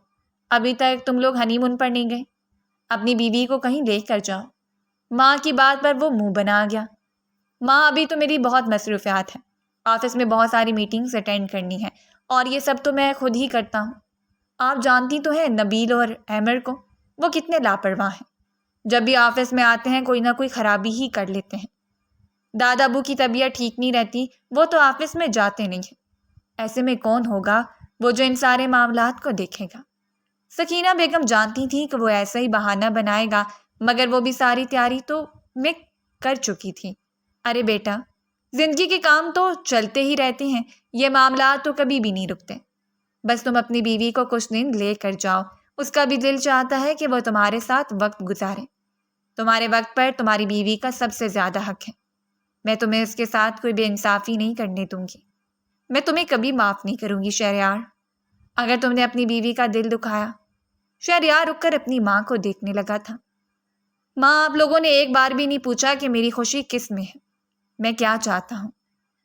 ابھی تک تم لوگ ہنی مون پر نہیں گئے، اپنی بیوی کو کہیں لے کر جاؤ۔ ماں کی بات پر وہ منہ بنا گیا، ماں ابھی تو میری بہت مصروفیات ہیں، آفس میں بہت ساری میٹنگز اٹینڈ کرنی ہے اور یہ سب تو میں خود ہی کرتا ہوں۔ آپ جانتی تو ہیں نبیل اور احمر کو، وہ کتنے لاپرواہ ہیں، جب بھی آفس میں آتے ہیں کوئی نہ کوئی خرابی ہی کر لیتے ہیں۔ دادا ابو کی طبیعت ٹھیک نہیں رہتی، وہ تو آفس میں جاتے نہیں ہیں، ایسے میں کون ہوگا وہ جو ان سارے معاملات کو دیکھے گا؟ سکینہ بیگم جانتی تھی کہ وہ ایسا ہی بہانہ بنائے گا، مگر وہ بھی ساری تیاری تو میں کر چکی تھی۔ ارے بیٹا، زندگی کے کام تو چلتے ہی رہتے ہیں، یہ معاملات تو کبھی بھی نہیں رکتے، بس تم اپنی بیوی کو کچھ دن لے کر جاؤ، اس کا بھی دل چاہتا ہے کہ وہ تمہارے ساتھ وقت گزارے، تمہارے وقت پر تمہاری بیوی کا سب سے زیادہ حق ہے، میں تمہیں اس کے ساتھ کوئی بے انصافی نہیں کرنے دوں گی، میں تمہیں کبھی معاف نہیں کروں گی شہریار، اگر تم نے اپنی بیوی کا دل دکھایا۔ شہریار رک کر اپنی ماں کو دیکھنے لگا تھا۔ ماں، آپ لوگوں نے ایک بار بھی نہیں پوچھا کہ میری خوشی کس میں ہے، میں کیا چاہتا ہوں؟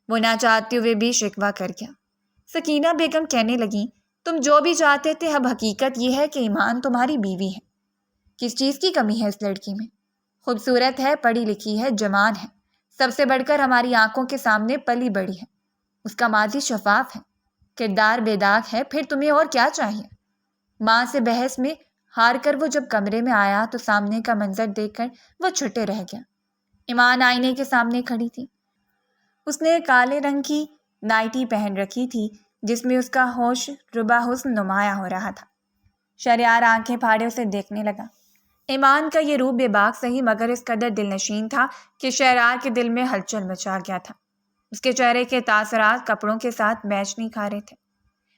وہ نہ چاہتے ہوئے بھی شکوہ کر گیا۔ سکینہ بیگم کہنے لگیں، تم جو بھی چاہتے تھے، اب حقیقت یہ ہے کہ ایمان تمہاری بیوی ہے۔ کس چیز کی کمی ہے اس لڑکی میں؟ خوبصورت ہے، پڑھی لکھی ہے، جوان ہے، سب سے بڑھ کر ہماری آنکھوں کے سامنے پلی بڑھی ہے، اس کا ماضی شفاف ہے، کردار بے داغ ہے، پھر تمہیں اور کیا چاہیے؟ ماں سے بحث میں ہار کر وہ جب کمرے میں آیا تو سامنے کا منظر دیکھ کر وہ چھٹے رہ گیا۔ ایمان آئینے کے سامنے کھڑی تھی، اس نے کالے رنگ کی نائٹی پہن رکھی تھی جس میں اس کا ہوش ربا حسن نمایاں ہو رہا تھا۔ شہریار آنکھیں پھاڑے اسے دیکھنے لگا۔ ایمان کا یہ روپ بے باک صحیح مگر اس قدر دل نشین تھا کہ شہریار کے دل میں ہلچل مچا گیا تھا۔ اس کے چہرے کے تاثرات کپڑوں کے ساتھ میچ نہیں کھا رہے تھے۔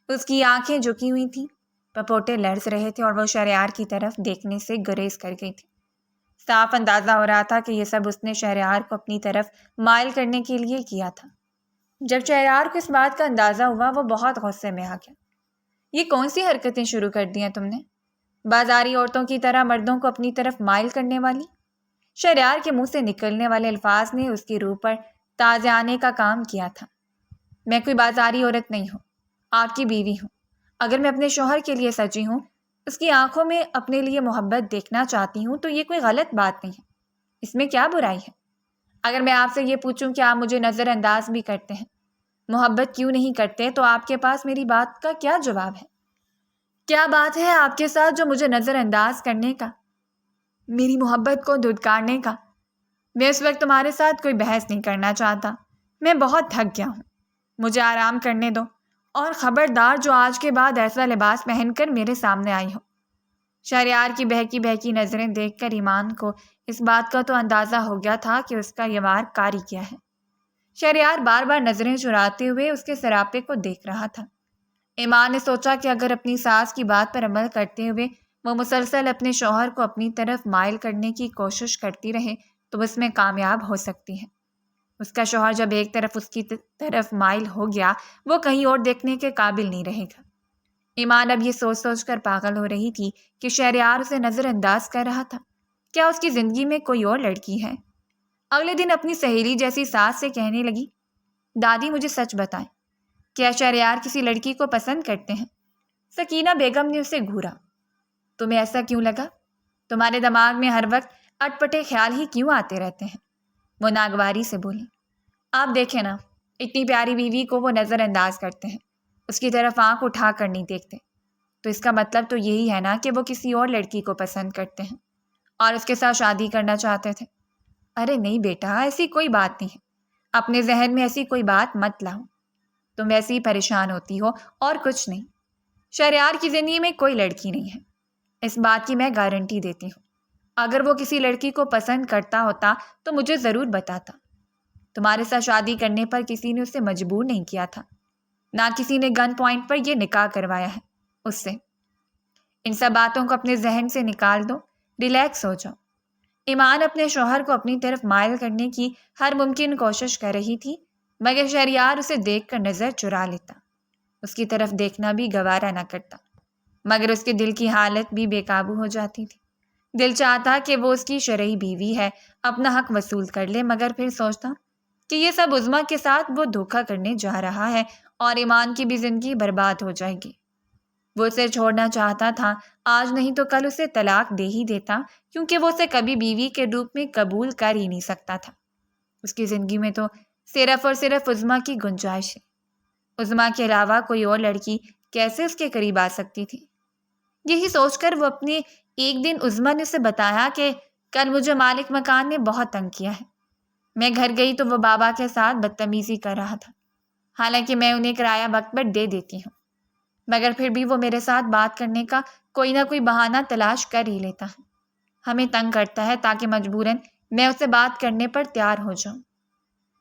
اس کی آنکھیں جھکی ہوئی تھیں، پپوٹے لرز رہے تھے اور وہ شہریار کی طرف دیکھنے سے گریز کر گئی تھی۔ صاف اندازہ ہو رہا تھا کہ یہ سب اس نے شہریار کو اپنی طرف مائل کرنے کے لیے کیا تھا۔ جب شہریار کو اس بات کا اندازہ ہوا وہ بہت غصے میں آ گیا۔ یہ کون سی حرکتیں شروع کر دی ہیں تم نے؟ بازاری عورتوں کی طرح مردوں کو اپنی طرف مائل کرنے والی؟ شہریار کے منہ سے نکلنے والے الفاظ نے اس کی روح پر تازے آنے کا کام کیا تھا۔ میں کوئی بازاری عورت نہیں ہوں، آپ کی بیوی ہوں۔ اگر میں اپنے شوہر کے لیے سجی ہوں، اس کی آنکھوں میں اپنے لیے محبت دیکھنا چاہتی ہوں تو یہ کوئی غلط بات نہیں ہے۔ اس میں کیا برائی ہے؟ اگر میں آپ سے یہ پوچھوں کہ آپ مجھے نظر انداز بھی کرتے ہیں، محبت کیوں نہیں کرتے، تو آپ کے پاس میری بات کا کیا جواب ہے؟ کیا بات ہے آپ کے ساتھ جو مجھے نظر انداز کرنے کا، میری محبت کو دھتکارنے کا؟ میں اس وقت تمہارے ساتھ کوئی بحث نہیں کرنا چاہتا۔ میں بہت تھک گیا ہوں، مجھے آرام کرنے دو، اور خبردار جو آج کے بعد ایسا لباس پہن کر میرے سامنے آئی ہو۔ شہریار کی بہکی بہکی نظریں دیکھ کر ایمان کو اس بات کا تو اندازہ ہو گیا تھا کہ اس کا یہ وار کاری کیا ہے۔ شہریار بار بار نظریں چراتے ہوئے اس کے سراپے کو دیکھ رہا تھا۔ ایمان نے سوچا کہ اگر اپنی ساس کی بات پر عمل کرتے ہوئے وہ مسلسل اپنے شوہر کو اپنی طرف مائل کرنے کی کوشش کرتی رہے تو اس میں کامیاب ہو سکتی ہے۔ اس کا شوہر جب ایک طرف اس کی طرف مائل ہو گیا وہ کہیں اور دیکھنے کے قابل نہیں رہے گا۔ ایمان اب یہ سوچ سوچ کر پاگل ہو رہی تھی کہ شہریار اسے نظر انداز کر رہا تھا۔ کیا اس کی زندگی میں کوئی اور لڑکی ہے؟ اگلے دن اپنی سہیلی جیسی ساس سے کہنے لگی، دادی مجھے سچ بتائیں، کیا شہریار کسی لڑکی کو پسند کرتے ہیں؟ سکینہ بیگم نے اسے گھورا۔ تمہیں ایسا کیوں لگا؟ تمہارے دماغ میں ہر وقت اٹپٹے خیال ہی کیوں آتے رہتے ہیں؟ وہ ناگواری سے بولی۔ آپ دیکھیں نا، اتنی پیاری بیوی کو وہ نظر انداز کرتے ہیں، اس کی طرف آنکھ اٹھا کر نہیں دیکھتے، تو اس کا مطلب تو یہی ہے نا کہ وہ کسی اور لڑکی کو پسند کرتے ہیں اور اس کے ساتھ شادی کرنا چاہتے تھے۔ ارے نہیں بیٹا، ایسی کوئی بات نہیں ہے، اپنے ذہن میں ایسی کوئی بات مت لاؤ، تم ویسے ہی پریشان ہوتی ہو اور کچھ نہیں۔ شہریار کی زندگی میں کوئی لڑکی نہیں ہے، اس بات کی میں گارنٹی دیتی ہوں۔ اگر وہ کسی لڑکی کو پسند کرتا ہوتا تو مجھے ضرور بتاتا۔ تمہارے ساتھ شادی کرنے پر کسی نے اسے مجبور نہیں کیا تھا، نہ کسی نے گن پوائنٹ پر یہ نکاح کروایا ہے اس سے۔ ان سب باتوں کو اپنے ذہن سے نکال دو، ریلیکس ہو جاؤ۔ ایمان اپنے شوہر کو اپنی طرف مائل کرنے کی ہر ممکن کوشش کر رہی تھی مگر شہریار اسے دیکھ کر نظر چرا لیتا، اس کی طرف دیکھنا بھی گوارا نہ کرتا، مگر اس کے دل کی حالت بھی بے قابو ہو جاتی تھی۔ دل چاہتا کہ وہ اس کی شرعی بیوی ہے، اپنا حق وصول کر لے، مگر پھر سوچتا کہ یہ سب عظمیٰ کے ساتھ وہ دھوکہ کرنے جا رہا ہے اور ایمان کی بھی زندگی برباد ہو جائے گی۔ وہ اسے چھوڑنا چاہتا تھا، آج نہیں تو کل اسے طلاق دے ہی دیتا، کیونکہ وہ اسے کبھی بیوی کے روپ میں قبول کر ہی نہیں سکتا تھا۔ اس کی زندگی میں تو صرف اور صرف عظمیٰ کی گنجائش ہے۔ عظمیٰ کے علاوہ کوئی اور لڑکی کیسے اس کے قریب آ سکتی تھی؟ یہی سوچ کر وہ اپنے ایک دن عظمیٰ نے اسے بتایا کہ کل مجھے مالک مکان نے بہت تنگ کیا ہے۔ میں گھر گئی تو وہ بابا کے ساتھ بدتمیزی کر رہا تھا، حالانکہ میں انہیں کرایہ وقت پر دے دیتی ہوں، مگر پھر بھی وہ میرے ساتھ بات کرنے کا کوئی نہ کوئی بہانہ تلاش کر ہی لیتا ہے، ہمیں تنگ کرتا ہے تاکہ مجبوراً میں اسے بات کرنے پر تیار ہو جاؤں۔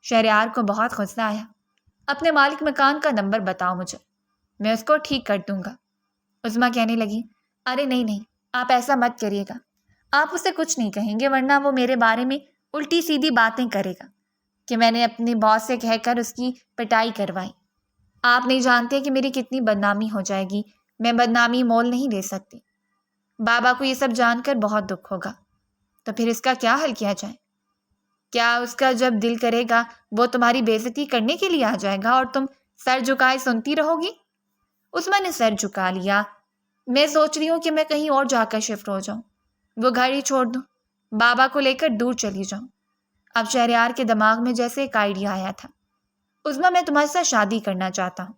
شہریار کو بہت غصہ آیا۔ اپنے مالک مکان کا نمبر بتاؤ مجھے، میں اس کو ٹھیک کر دوں گا۔ عظمیٰ کہنے لگی، ارے نہیں، آپ ایسا مت کریے گا، آپ اسے کچھ نہیں کہیں گے ورنہ وہ میرے بارے میں الٹی سیدھی باتیں کرے گا کہ میں نے اپنے باس سے کہہ کر اس کی پٹائی کروائی۔ آپ نہیں جانتے کہ میری کتنی بدنامی ہو جائے گی، میں بدنامی مول نہیں لے سکتی۔ بابا کو یہ سب جان کر بہت دکھ ہوگا، تو پھر اس کا کیا حل کیا جائے؟ کیا اس کا جب دل کرے گا وہ تمہاری بے عزتی کرنے کے لیے آ جائے گا اور تم سر جھکائے سنتی رہو گی؟ عثمان نے سر جھکا لیا۔ میں سوچ رہی ہوں کہ میں کہیں اور جا کر شفٹ ہو جاؤں، وہ گھر ہی چھوڑ دوں، بابا کو لے کر دور چلی جاؤں۔ اب شہریار کے دماغ میں جیسے ایک آئیڈیا آیا تھا۔ عظمیٰ میں تمہارے ساتھ شادی کرنا چاہتا ہوں،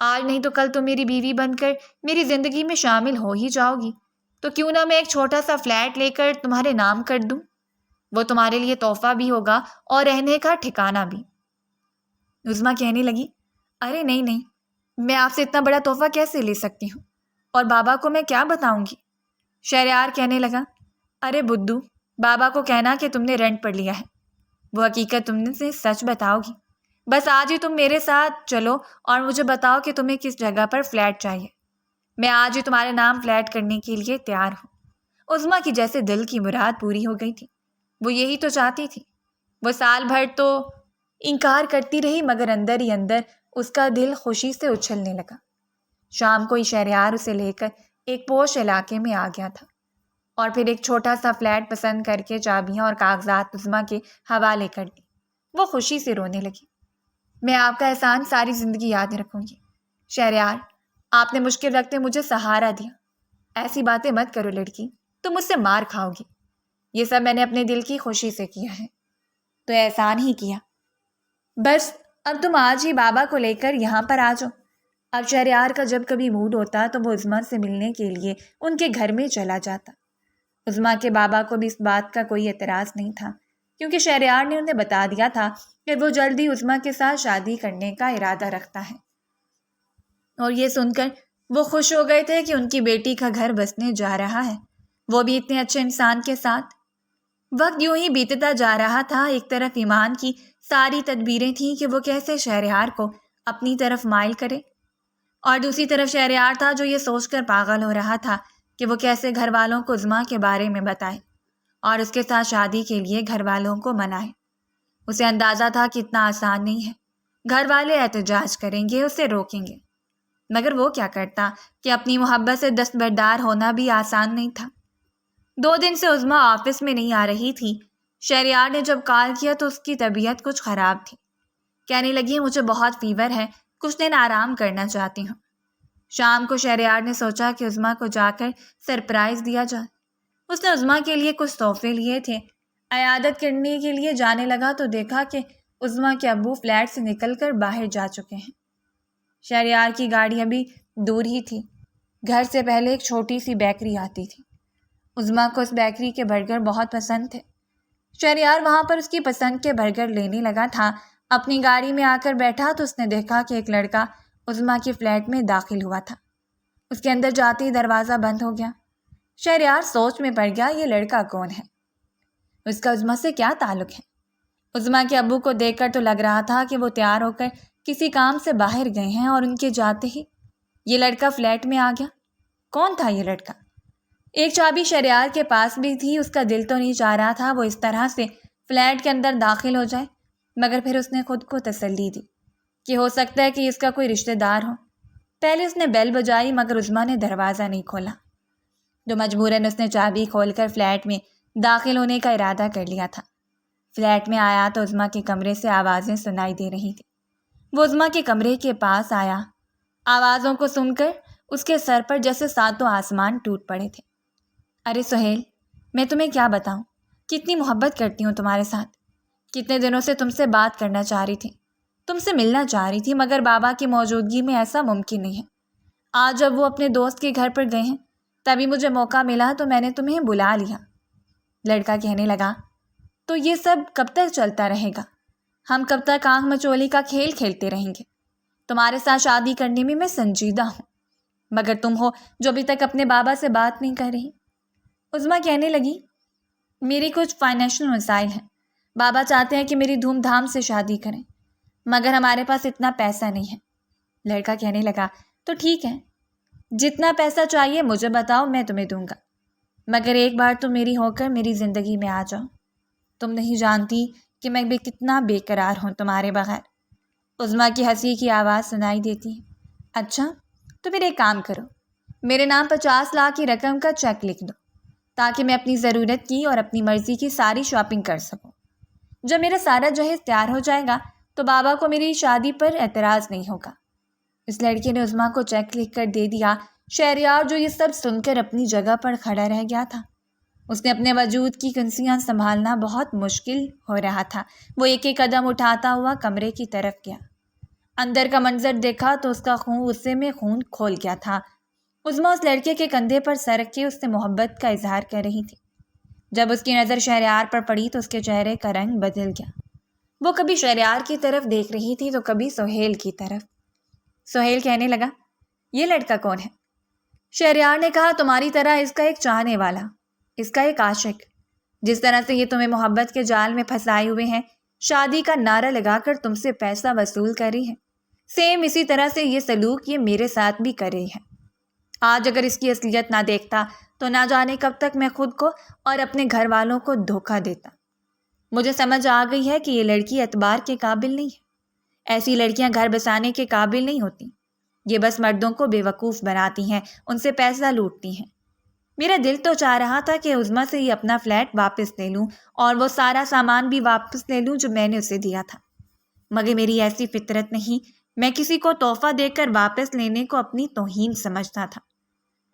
آج نہیں تو کل تم میری بیوی بن کر میری زندگی میں شامل ہو ہی جاؤ گی، تو کیوں نہ میں ایک چھوٹا سا فلیٹ لے کر تمہارے نام کر دوں، وہ تمہارے لیے تحفہ بھی ہوگا اور رہنے کا ٹھکانہ بھی۔ عظمیٰ کہنے لگی، ارے نہیں، میں آپ سے اتنا بڑا تحفہ کیسے لے سکتی ہوں، اور بابا کو میں کیا بتاؤں گی؟ شہریار کہنے لگا، ارے بدھو، بابا کو کہنا کہ تم نے رینٹ پر لیا ہے، وہ حقیقت تم نے سچ بتاؤ گی۔ بس آج ہی تم میرے ساتھ چلو اور مجھے بتاؤ کہ تمہیں کس جگہ پر فلیٹ چاہیے۔ میں آج ہی تمہارے نام فلیٹ کرنے کے لیے تیار ہوں۔ عظمیٰ کی جیسے دل کی مراد پوری ہو گئی تھی، وہ یہی تو چاہتی تھی۔ وہ سال بھر تو انکار کرتی رہی مگر اندر ہی اندر اس کا دل خوشی سے اچھلنے لگا۔ شام کو ہی شہریار اسے لے کر ایک پوش علاقے میں آ گیا تھا اور پھر ایک چھوٹا سا فلیٹ پسند کر کے چابیاں اور کاغذات عظمیٰ کے حوالے کر دی۔ وہ خوشی سے رونے لگی۔ میں آپ کا احسان ساری زندگی یاد رکھوں گی شہریار، آپ نے مشکل وقت میں مجھے سہارا دیا۔ ایسی باتیں مت کرو لڑکی، تم مجھ سے مار کھاؤ گی۔ یہ سب میں نے اپنے دل کی خوشی سے کیا ہے، تو احسان ہی کیا۔ بس اب تم آج ہی بابا کو لے کر یہاں پر آ جاؤ۔ اب شہریار کا جب کبھی موڈ ہوتا تو وہ عظمیٰ سے ملنے کے لیے ان کے گھر میں چلا جاتا۔ عظمیٰ کے بابا کو بھی اس بات کا کوئی اعتراض نہیں تھا، کیونکہ شہریار نے انہیں بتا دیا تھا کہ وہ جلدی عظمیٰ کے ساتھ شادی کرنے کا ارادہ رکھتا ہے، اور یہ سن کر وہ خوش ہو گئے تھے کہ ان کی بیٹی کا گھر بسنے جا رہا ہے، وہ بھی اتنے اچھے انسان کے ساتھ۔ وقت یوں ہی بیتتا جا رہا تھا۔ ایک طرف ایمان کی ساری تدبیریں تھیں کہ وہ کیسے شہریار کو اپنی طرف مائل کرے، اور دوسری طرف شہریار تھا جو یہ سوچ کر پاگل ہو رہا تھا کہ وہ کیسے گھر والوں کو عظمیٰ کے بارے میں بتائے اور اس کے ساتھ شادی کے لیے گھر والوں کو منائے۔ اسے اندازہ تھا کہ اتنا آسان نہیں ہے، گھر والے احتجاج کریں گے، اسے روکیں گے، مگر وہ کیا کرتا کہ اپنی محبت سے دستبردار ہونا بھی آسان نہیں تھا۔ 2 دن سے عظمیٰ آفس میں نہیں آ رہی تھی۔ شہریار نے جب کال کیا تو اس کی طبیعت کچھ خراب تھی۔ کہنے لگی مجھے بہت فیور ہے، کچھ دن آرام کرنا چاہتی ہوں۔ شام کو شہریار نے سوچا کہ عظمیٰ کو جا کر سرپرائز دیا جائے۔ اس نے عظمیٰ کے لیے کچھ تحفے لیے تھے۔ عیادت کرنے کے لیے جانے لگا تو دیکھا کہ عظمیٰ کے ابو فلیٹ سے نکل کر باہر جا چکے ہیں۔ شہریار کی گاڑی ابھی دور ہی تھی۔ گھر سے پہلے ایک چھوٹی سی بیکری آتی تھی۔ عظمیٰ کو اس بیکری کے برگر بہت پسند تھے۔ شہریار وہاں پر اس کی پسند کے برگر لینے لگا تھا۔ اپنی گاڑی میں آ کر بیٹھا تو اس نے دیکھا کہ ایک لڑکا عظمیٰ کی فلیٹ میں داخل ہوا تھا۔ اس کے اندر جاتے ہی دروازہ بند ہو گیا۔ شہریار سوچ میں پڑ گیا، یہ لڑکا کون ہے؟ اس کا عظمیٰ سے کیا تعلق ہے؟ عظمیٰ کے ابو کو دیکھ کر تو لگ رہا تھا کہ وہ تیار ہو کر کسی کام سے باہر گئے ہیں اور ان کے جاتے ہی یہ لڑکا فلیٹ میں آ گیا۔ کون تھا یہ لڑکا؟ ایک چابی شہریار کے پاس بھی تھی۔ اس کا دل تو نہیں چاہ رہا تھا وہ اس طرح سے فلیٹ کے اندر داخل ہو جائے، مگر پھر اس نے خود کو تسلی دی کہ ہو سکتا ہے کہ اس کا کوئی رشتہ دار ہو۔ پہلے اس نے بیل بجائی مگر عظمیٰ نے دروازہ نہیں کھولا، تو مجبوراً اس نے چابی کھول کر فلیٹ میں داخل ہونے کا ارادہ کر لیا تھا۔ فلیٹ میں آیا تو عظمیٰ کے کمرے سے آوازیں سنائی دے رہی تھیں۔ وہ عظمیٰ کے کمرے کے پاس آیا۔ آوازوں کو سن کر اس کے سر پر جیسے ساتوں آسمان ٹوٹ پڑے تھے۔ ارے سہیل، میں تمہیں کیا بتاؤں، کتنی محبت کرتی ہوں تمہارے ساتھ۔ کتنے دنوں سے تم سے بات کرنا چاہ رہی تھی، تم سے ملنا چاہ رہی تھی، مگر بابا کی موجودگی میں ایسا ممکن نہیں ہے۔ آج جب وہ اپنے دوست کے گھر پر گئے ہیں تبھی مجھے موقع ملا تو میں نے تمہیں بلا لیا۔ لڑکا کہنے لگا، تو یہ سب کب تک چلتا رہے گا؟ ہم کب تک آنکھ مچولی کا کھیل کھیلتے رہیں گے؟ تمہارے ساتھ شادی کرنے میں سنجیدہ ہوں، مگر تم ہو جو ابھی تک اپنے بابا سے بات نہیں کر رہی۔ عظمیٰ کہنے لگی، میری کچھ فائنینشیل مسائل ہیں، بابا چاہتے ہیں کہ میری دھوم دھام سے شادی کریں، مگر ہمارے پاس اتنا پیسہ نہیں ہے۔ لڑکا کہنے لگا، تو ٹھیک ہے، جتنا پیسہ چاہیے مجھے بتاؤ، میں تمہیں دوں گا، مگر ایک بار تم میری ہو کر میری زندگی میں آ جاؤ۔ تم نہیں جانتی کہ میں کتنا بے قرار ہوں تمہارے بغیر۔ عظمیٰ کی ہنسی کی آواز سنائی دیتی ہے۔ اچھا، تو پھر ایک کام کرو، میرے نام 50 لاکھ کی رقم کا چیک لکھ دو تاکہ میں اپنی ضرورت کی اور اپنی مرضی کی ساری شاپنگ کر سکوں۔ جب میرا سارا جہیز تیار ہو جائے گا تو بابا کو میری شادی پر اعتراض نہیں ہوگا۔ اس لڑکے نے عظمیٰ کو چیک لکھ کر دے دیا۔ شہریار جو یہ سب سن کر اپنی جگہ پر کھڑا رہ گیا تھا، اس نے اپنے وجود کی کنسیاں سنبھالنا بہت مشکل ہو رہا تھا۔ وہ ایک ایک قدم اٹھاتا ہوا کمرے کی طرف گیا۔ اندر کا منظر دیکھا تو اس کا غصے میں خون کھول گیا تھا۔ عظمیٰ اس لڑکے کے کندھے پر سر رکھ کے اس سے محبت کا اظہار کر رہی تھی۔ جب اس کی نظر شہریار پر پڑی تو اس کے چہرے کا رنگ بدل گیا۔ وہ کبھی شہریار کی طرف دیکھ رہی تھی تو کبھی سہیل کی طرف۔ سہیل کہنے لگا، یہ لڑکا کون ہے؟ شہریار نے کہا، تمہاری طرح اس کا ایک چاہنے والا۔ اس کا ایک عاشق، جس طرح سے یہ تمہیں محبت کے جال میں پھنسائے ہوئے ہیں، شادی کا نعرہ لگا کر تم سے پیسہ وصول کر رہی ہے، سیم اسی طرح سے یہ سلوک یہ میرے ساتھ بھی کر رہی ہے۔ آج اگر اس کی اصلیت نہ دیکھتا تو نہ جانے کب تک میں خود کو اور اپنے گھر والوں کو دھوکہ دیتا۔ مجھے سمجھ آ گئی ہے کہ یہ لڑکی اعتبار کے قابل نہیں ہے۔ ایسی لڑکیاں گھر بسانے کے قابل نہیں ہوتی، یہ بس مردوں کو بے وقوف بناتی ہیں، ان سے پیسہ لوٹتی ہیں۔ میرا دل تو چاہ رہا تھا کہ عظمیٰ سے یہ اپنا فلیٹ واپس لے لوں اور وہ سارا سامان بھی واپس لے لوں جو میں نے اسے دیا تھا، مگر میری ایسی فطرت نہیں، میں کسی کو تحفہ دے کر واپس لینے کو اپنی توہین سمجھتا تھا۔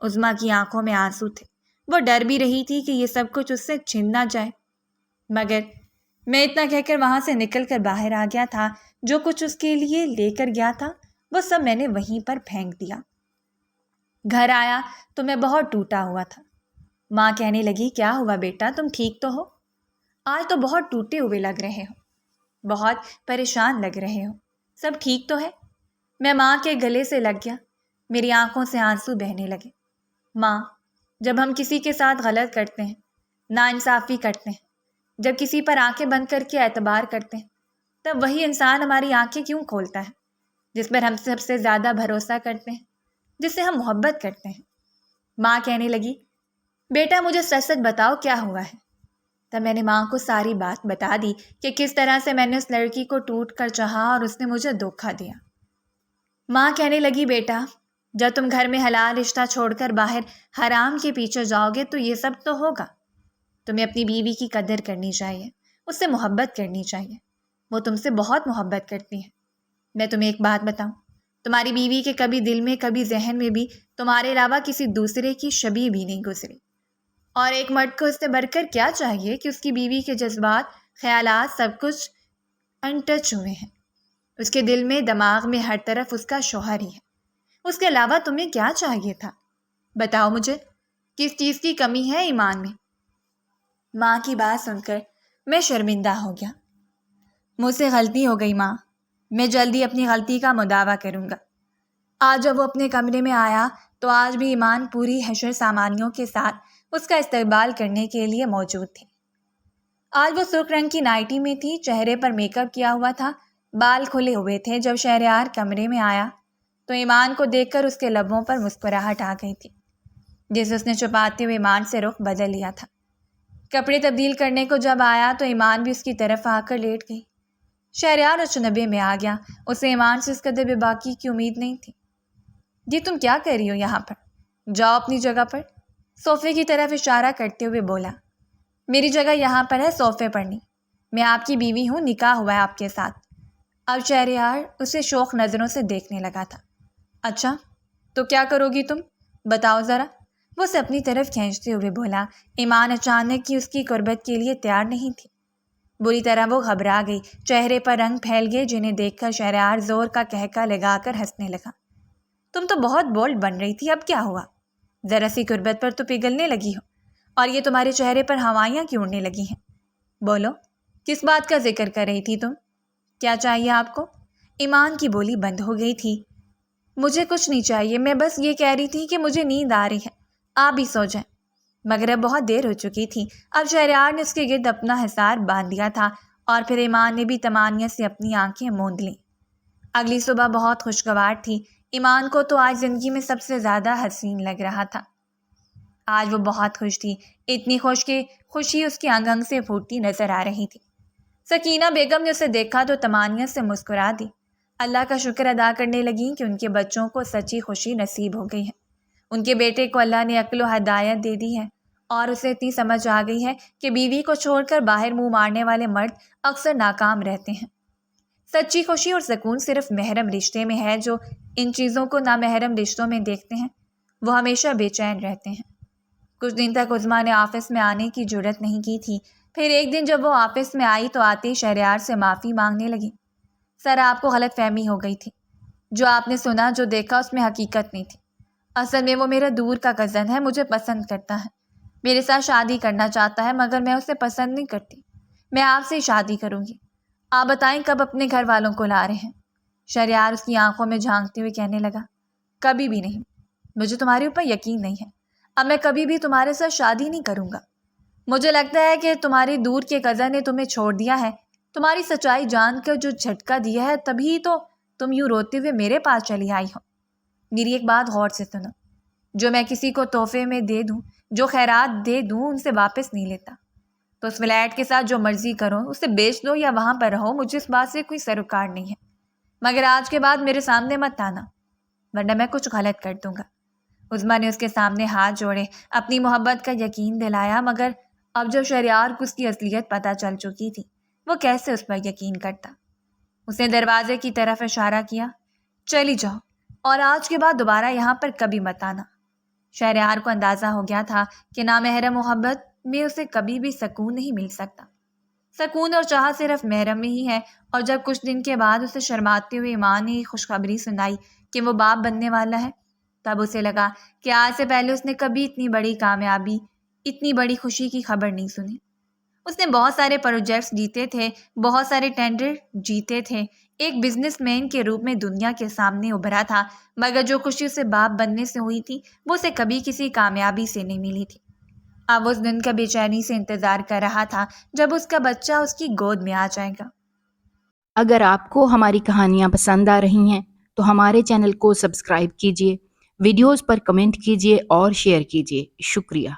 عظمیٰ کی آنکھوں میں آنسو تھے، وہ ڈر بھی رہی تھی کہ یہ سب کچھ اس سے چھن نہ جائے، مگر میں اتنا کہہ کر وہاں سے نکل کر باہر آ گیا تھا۔ جو کچھ اس کے لیے لے کر گیا تھا وہ سب میں نے وہیں پر پھینک دیا۔ گھر آیا تو میں بہت ٹوٹا ہوا تھا۔ ماں کہنے لگی، کیا ہوا بیٹا، تم ٹھیک تو ہو؟ آج تو بہت ٹوٹے ہوئے لگ رہے ہو، بہت پریشان لگ رہے ہو، سب ٹھیک تو ہے؟ میں ماں کے گلے سے لگ گیا، میری آنکھوں سے آنسو بہنے لگے۔ ماں، جب ہم کسی کے ساتھ غلط کرتے ہیں، ناانصافی کرتے ہیں، جب کسی پر آنکھیں بند کر کے اعتبار کرتے ہیں، تب وہی انسان ہماری آنکھیں کیوں کھولتا ہے جس پر ہم سب سے زیادہ بھروسہ کرتے ہیں، جس سے ہم محبت کرتے ہیں؟ ماں کہنے لگی، بیٹا مجھے سچ سچ بتاؤ کیا ہوا ہے۔ تب میں نے ماں کو ساری بات بتا دی کہ کس طرح سے میں نے اس لڑکی کو ٹوٹ کر چاہا اور اس نے مجھے دھوکہ دیا۔ ماں کہنے لگی، بیٹا جب تم گھر میں حلال رشتہ چھوڑ کر باہر حرام کے پیچھے جاؤ گے تو یہ سب تو ہوگا۔ تمہیں اپنی بیوی کی قدر کرنی چاہیے، اس سے محبت کرنی چاہیے، وہ تم سے بہت محبت کرتی ہے۔ میں تمہیں ایک بات بتاؤں، تمہاری بیوی کے کبھی دل میں کبھی ذہن میں بھی تمہارے علاوہ کسی دوسرے کی شبیہ بھی نہیں گزری، اور ایک مرد کو اس سے بڑھ کر کیا چاہیے کہ اس کی بیوی کے جذبات، خیالات سب کچھ انٹچ ہوئے ہیں، اس کے دل میں دماغ میں ہر طرف اس کا شوہر ہی ہے۔ اس کے علاوہ تمہیں کیا چاہیے تھا؟ بتاؤ مجھے، کس چیز کی کمی ہے ایمان میں؟ ماں کی بات سن کر میں شرمندہ ہو گیا۔ مجھ سے غلطی ہو گئی ماں، میں جلدی اپنی غلطی کا مداوع کروں گا۔ آج جب وہ اپنے کمرے میں آیا تو آج بھی ایمان پوری حشر سامانیوں کے ساتھ اس کا استقبال کرنے کے لیے موجود تھی۔ آج وہ سرخ رنگ کی نائٹی میں تھی، چہرے پر میک اپ کیا ہوا تھا، بال کھلے ہوئے تھے۔ جب شہریار کمرے میں آیا تو ایمان کو دیکھ کر اس کے لبوں پر مسکراہٹ آ گئی تھی، جسے اس نے چھپاتے ہوئے ایمان سے رخ بدل لیا تھا۔ کپڑے تبدیل کرنے کو جب آیا تو ایمان بھی اس کی طرف آ کر لیٹ گئی۔ شہریار اچنبے میں آ گیا، اسے ایمان سے اس قدر بے باکی کی امید نہیں تھی۔ جی تم کیا کر رہی ہو یہاں پر؟ جاؤ اپنی جگہ پر، صوفے کی طرف اشارہ کرتے ہوئے بولا۔ میری جگہ یہاں پر ہے، صوفے پر نہیں، میں آپ کی بیوی ہوں، نکاح ہوا ہے آپ کے ساتھ۔ اب شہریار اسے شوق نظروں سے دیکھنے لگا تھا۔ اچھا تو کیا کرو گی تم، بتاؤ ذرا، وہ اسے اپنی طرف کھینچتے ہوئے بولا۔ ایمان اچانک ہی اس کی قربت کے لیے تیار نہیں تھی، بری طرح وہ گھبرا گئی، چہرے پر رنگ پھیل گئے، جنہیں دیکھ کر شہریار زور کا کہکا لگا کر ہنسنے لگا۔ تم تو بہت بولڈ بن رہی تھی، اب کیا ہوا؟ ذرا سی قربت پر تو پگھلنے لگی ہو، اور یہ تمہارے چہرے پر ہوائیاں کیوں اڑنے لگی ہیں؟ بولو، کس بات کا ذکر کر رہی تھی تم؟ کیا چاہیے آپ کو؟ ایمان کی بولی بند ہو گئی تھی۔ مجھے کچھ نہیں چاہیے، میں بس یہ کہہ رہی تھی کہ مجھے نیند آ رہی ہے، آپ بھی سو جائیں۔ مگر اب بہت دیر ہو چکی تھی، اب شہریار نے اس کے گرد اپنا حصار باندھ دیا تھا، اور پھر ایمان نے بھی طمانیت سے اپنی آنکھیں موند لیں۔ اگلی صبح بہت خوشگوار تھی، ایمان کو تو آج زندگی میں سب سے زیادہ حسین لگ رہا تھا۔ آج وہ بہت خوش تھی، اتنی خوش کہ خوشی اس کی انگ انگ سے پھوٹتی نظر آ رہی تھی۔ سکینہ بیگم نے اسے دیکھا تو طمانیت سے مسکرا دی، اللہ کا شکر ادا کرنے لگیں کہ ان کے بچوں کو سچی خوشی نصیب ہو گئی ہے۔ ان کے بیٹے کو اللہ نے عقل و ہدایت دے دی ہے، اور اسے اتنی سمجھ آ گئی ہے کہ بیوی کو چھوڑ کر باہر منہ مارنے والے مرد اکثر ناکام رہتے ہیں۔ سچی خوشی اور سکون صرف محرم رشتے میں ہے، جو ان چیزوں کو نامحرم رشتوں میں دیکھتے ہیں وہ ہمیشہ بے چین رہتے ہیں۔ کچھ دن تک عظمیٰ نے آفس میں آنے کی جرت نہیں کی تھی، پھر ایک دن جب وہ آفس میں آئی تو آتے ہی شہریار سے معافی مانگنے لگی۔ سر، آپ کو غلط فہمی ہو گئی تھی، جو آپ نے سنا جو دیکھا اس میں حقیقت نہیں تھی۔ اصل میں وہ میرا دور کا کزن ہے، مجھے پسند کرتا ہے، میرے ساتھ شادی کرنا چاہتا ہے، مگر میں اسے پسند نہیں کرتی۔ میں آپ سے شادی کروں گی، آپ بتائیں کب اپنے گھر والوں کو لا رہے ہیں؟ شہریار اس کی آنکھوں میں جھانکتے ہوئے کہنے لگا، کبھی بھی نہیں، مجھے تمہارے اوپر یقین نہیں ہے، اب میں کبھی بھی تمہارے ساتھ شادی نہیں کروں گا۔ مجھے لگتا ہے کہ تمہاری دور کے کزن نے تمہیں چھوڑ دیا ہے۔ تمہاری سچائی جان کر جو جھٹکا دیا ہے تبھی تو تم یوں روتے ہوئے میرے پاس چلی آئی ہو۔ میری ایک بات غور سے سنو، جو میں کسی کو تحفے میں دے دوں، جو خیرات دے دوں، ان سے واپس نہیں لیتا۔ تو اس فلیٹ کے ساتھ جو مرضی کرو، اسے بیچ دو یا وہاں پر رہو، مجھے اس بات سے کوئی سروکار نہیں ہے، مگر آج کے بعد میرے سامنے مت آنا ورنہ میں کچھ غلط کر دوں گا۔ عظمیٰ نے اس کے سامنے ہاتھ جوڑے، اپنی محبت کا یقین دلایا، مگر اب جب شہریار کو اس کی اصلیت پتہ چل چکی تھی، وہ کیسے اس پر یقین کرتا۔ اس نے دروازے کی طرف اشارہ کیا، چلی جاؤ اور آج کے بعد دوبارہ یہاں پر کبھی مت آنا۔ شہریار کو اندازہ ہو گیا تھا کہ نامحرم محبت میں اسے کبھی بھی سکون نہیں مل سکتا۔ سکون اور چاہت صرف محرم میں ہی ہے، اور جب کچھ دن کے بعد اسے شرماتے ہوئے ماں نے خوشخبری سنائی کہ وہ باپ بننے والا ہے، تب اسے لگا کہ آج سے پہلے اس نے کبھی اتنی بڑی کامیابی، اتنی بڑی خوشی کی خبر نہیں سنی۔ اس نے بہت سارے پروجیکٹس جیتے تھے، بہت سارے ٹینڈر جیتے تھے، ایک بزنس مین کے روپ میں دنیا کے سامنے ابھرا تھا، مگر جو خوشی اسے باپ بننے سے ہوئی تھی وہ اسے کبھی کسی کامیابی سے نہیں ملی تھی۔ اب اس دن کا بے چینی سے انتظار کر رہا تھا جب اس کا بچہ اس کی گود میں آ جائے گا۔ اگر آپ کو ہماری کہانیاں پسند آ رہی ہیں تو ہمارے چینل کو سبسکرائب کیجیے، ویڈیوز پر کمنٹ کیجیے اور شیئر کیجیے۔ شکریہ۔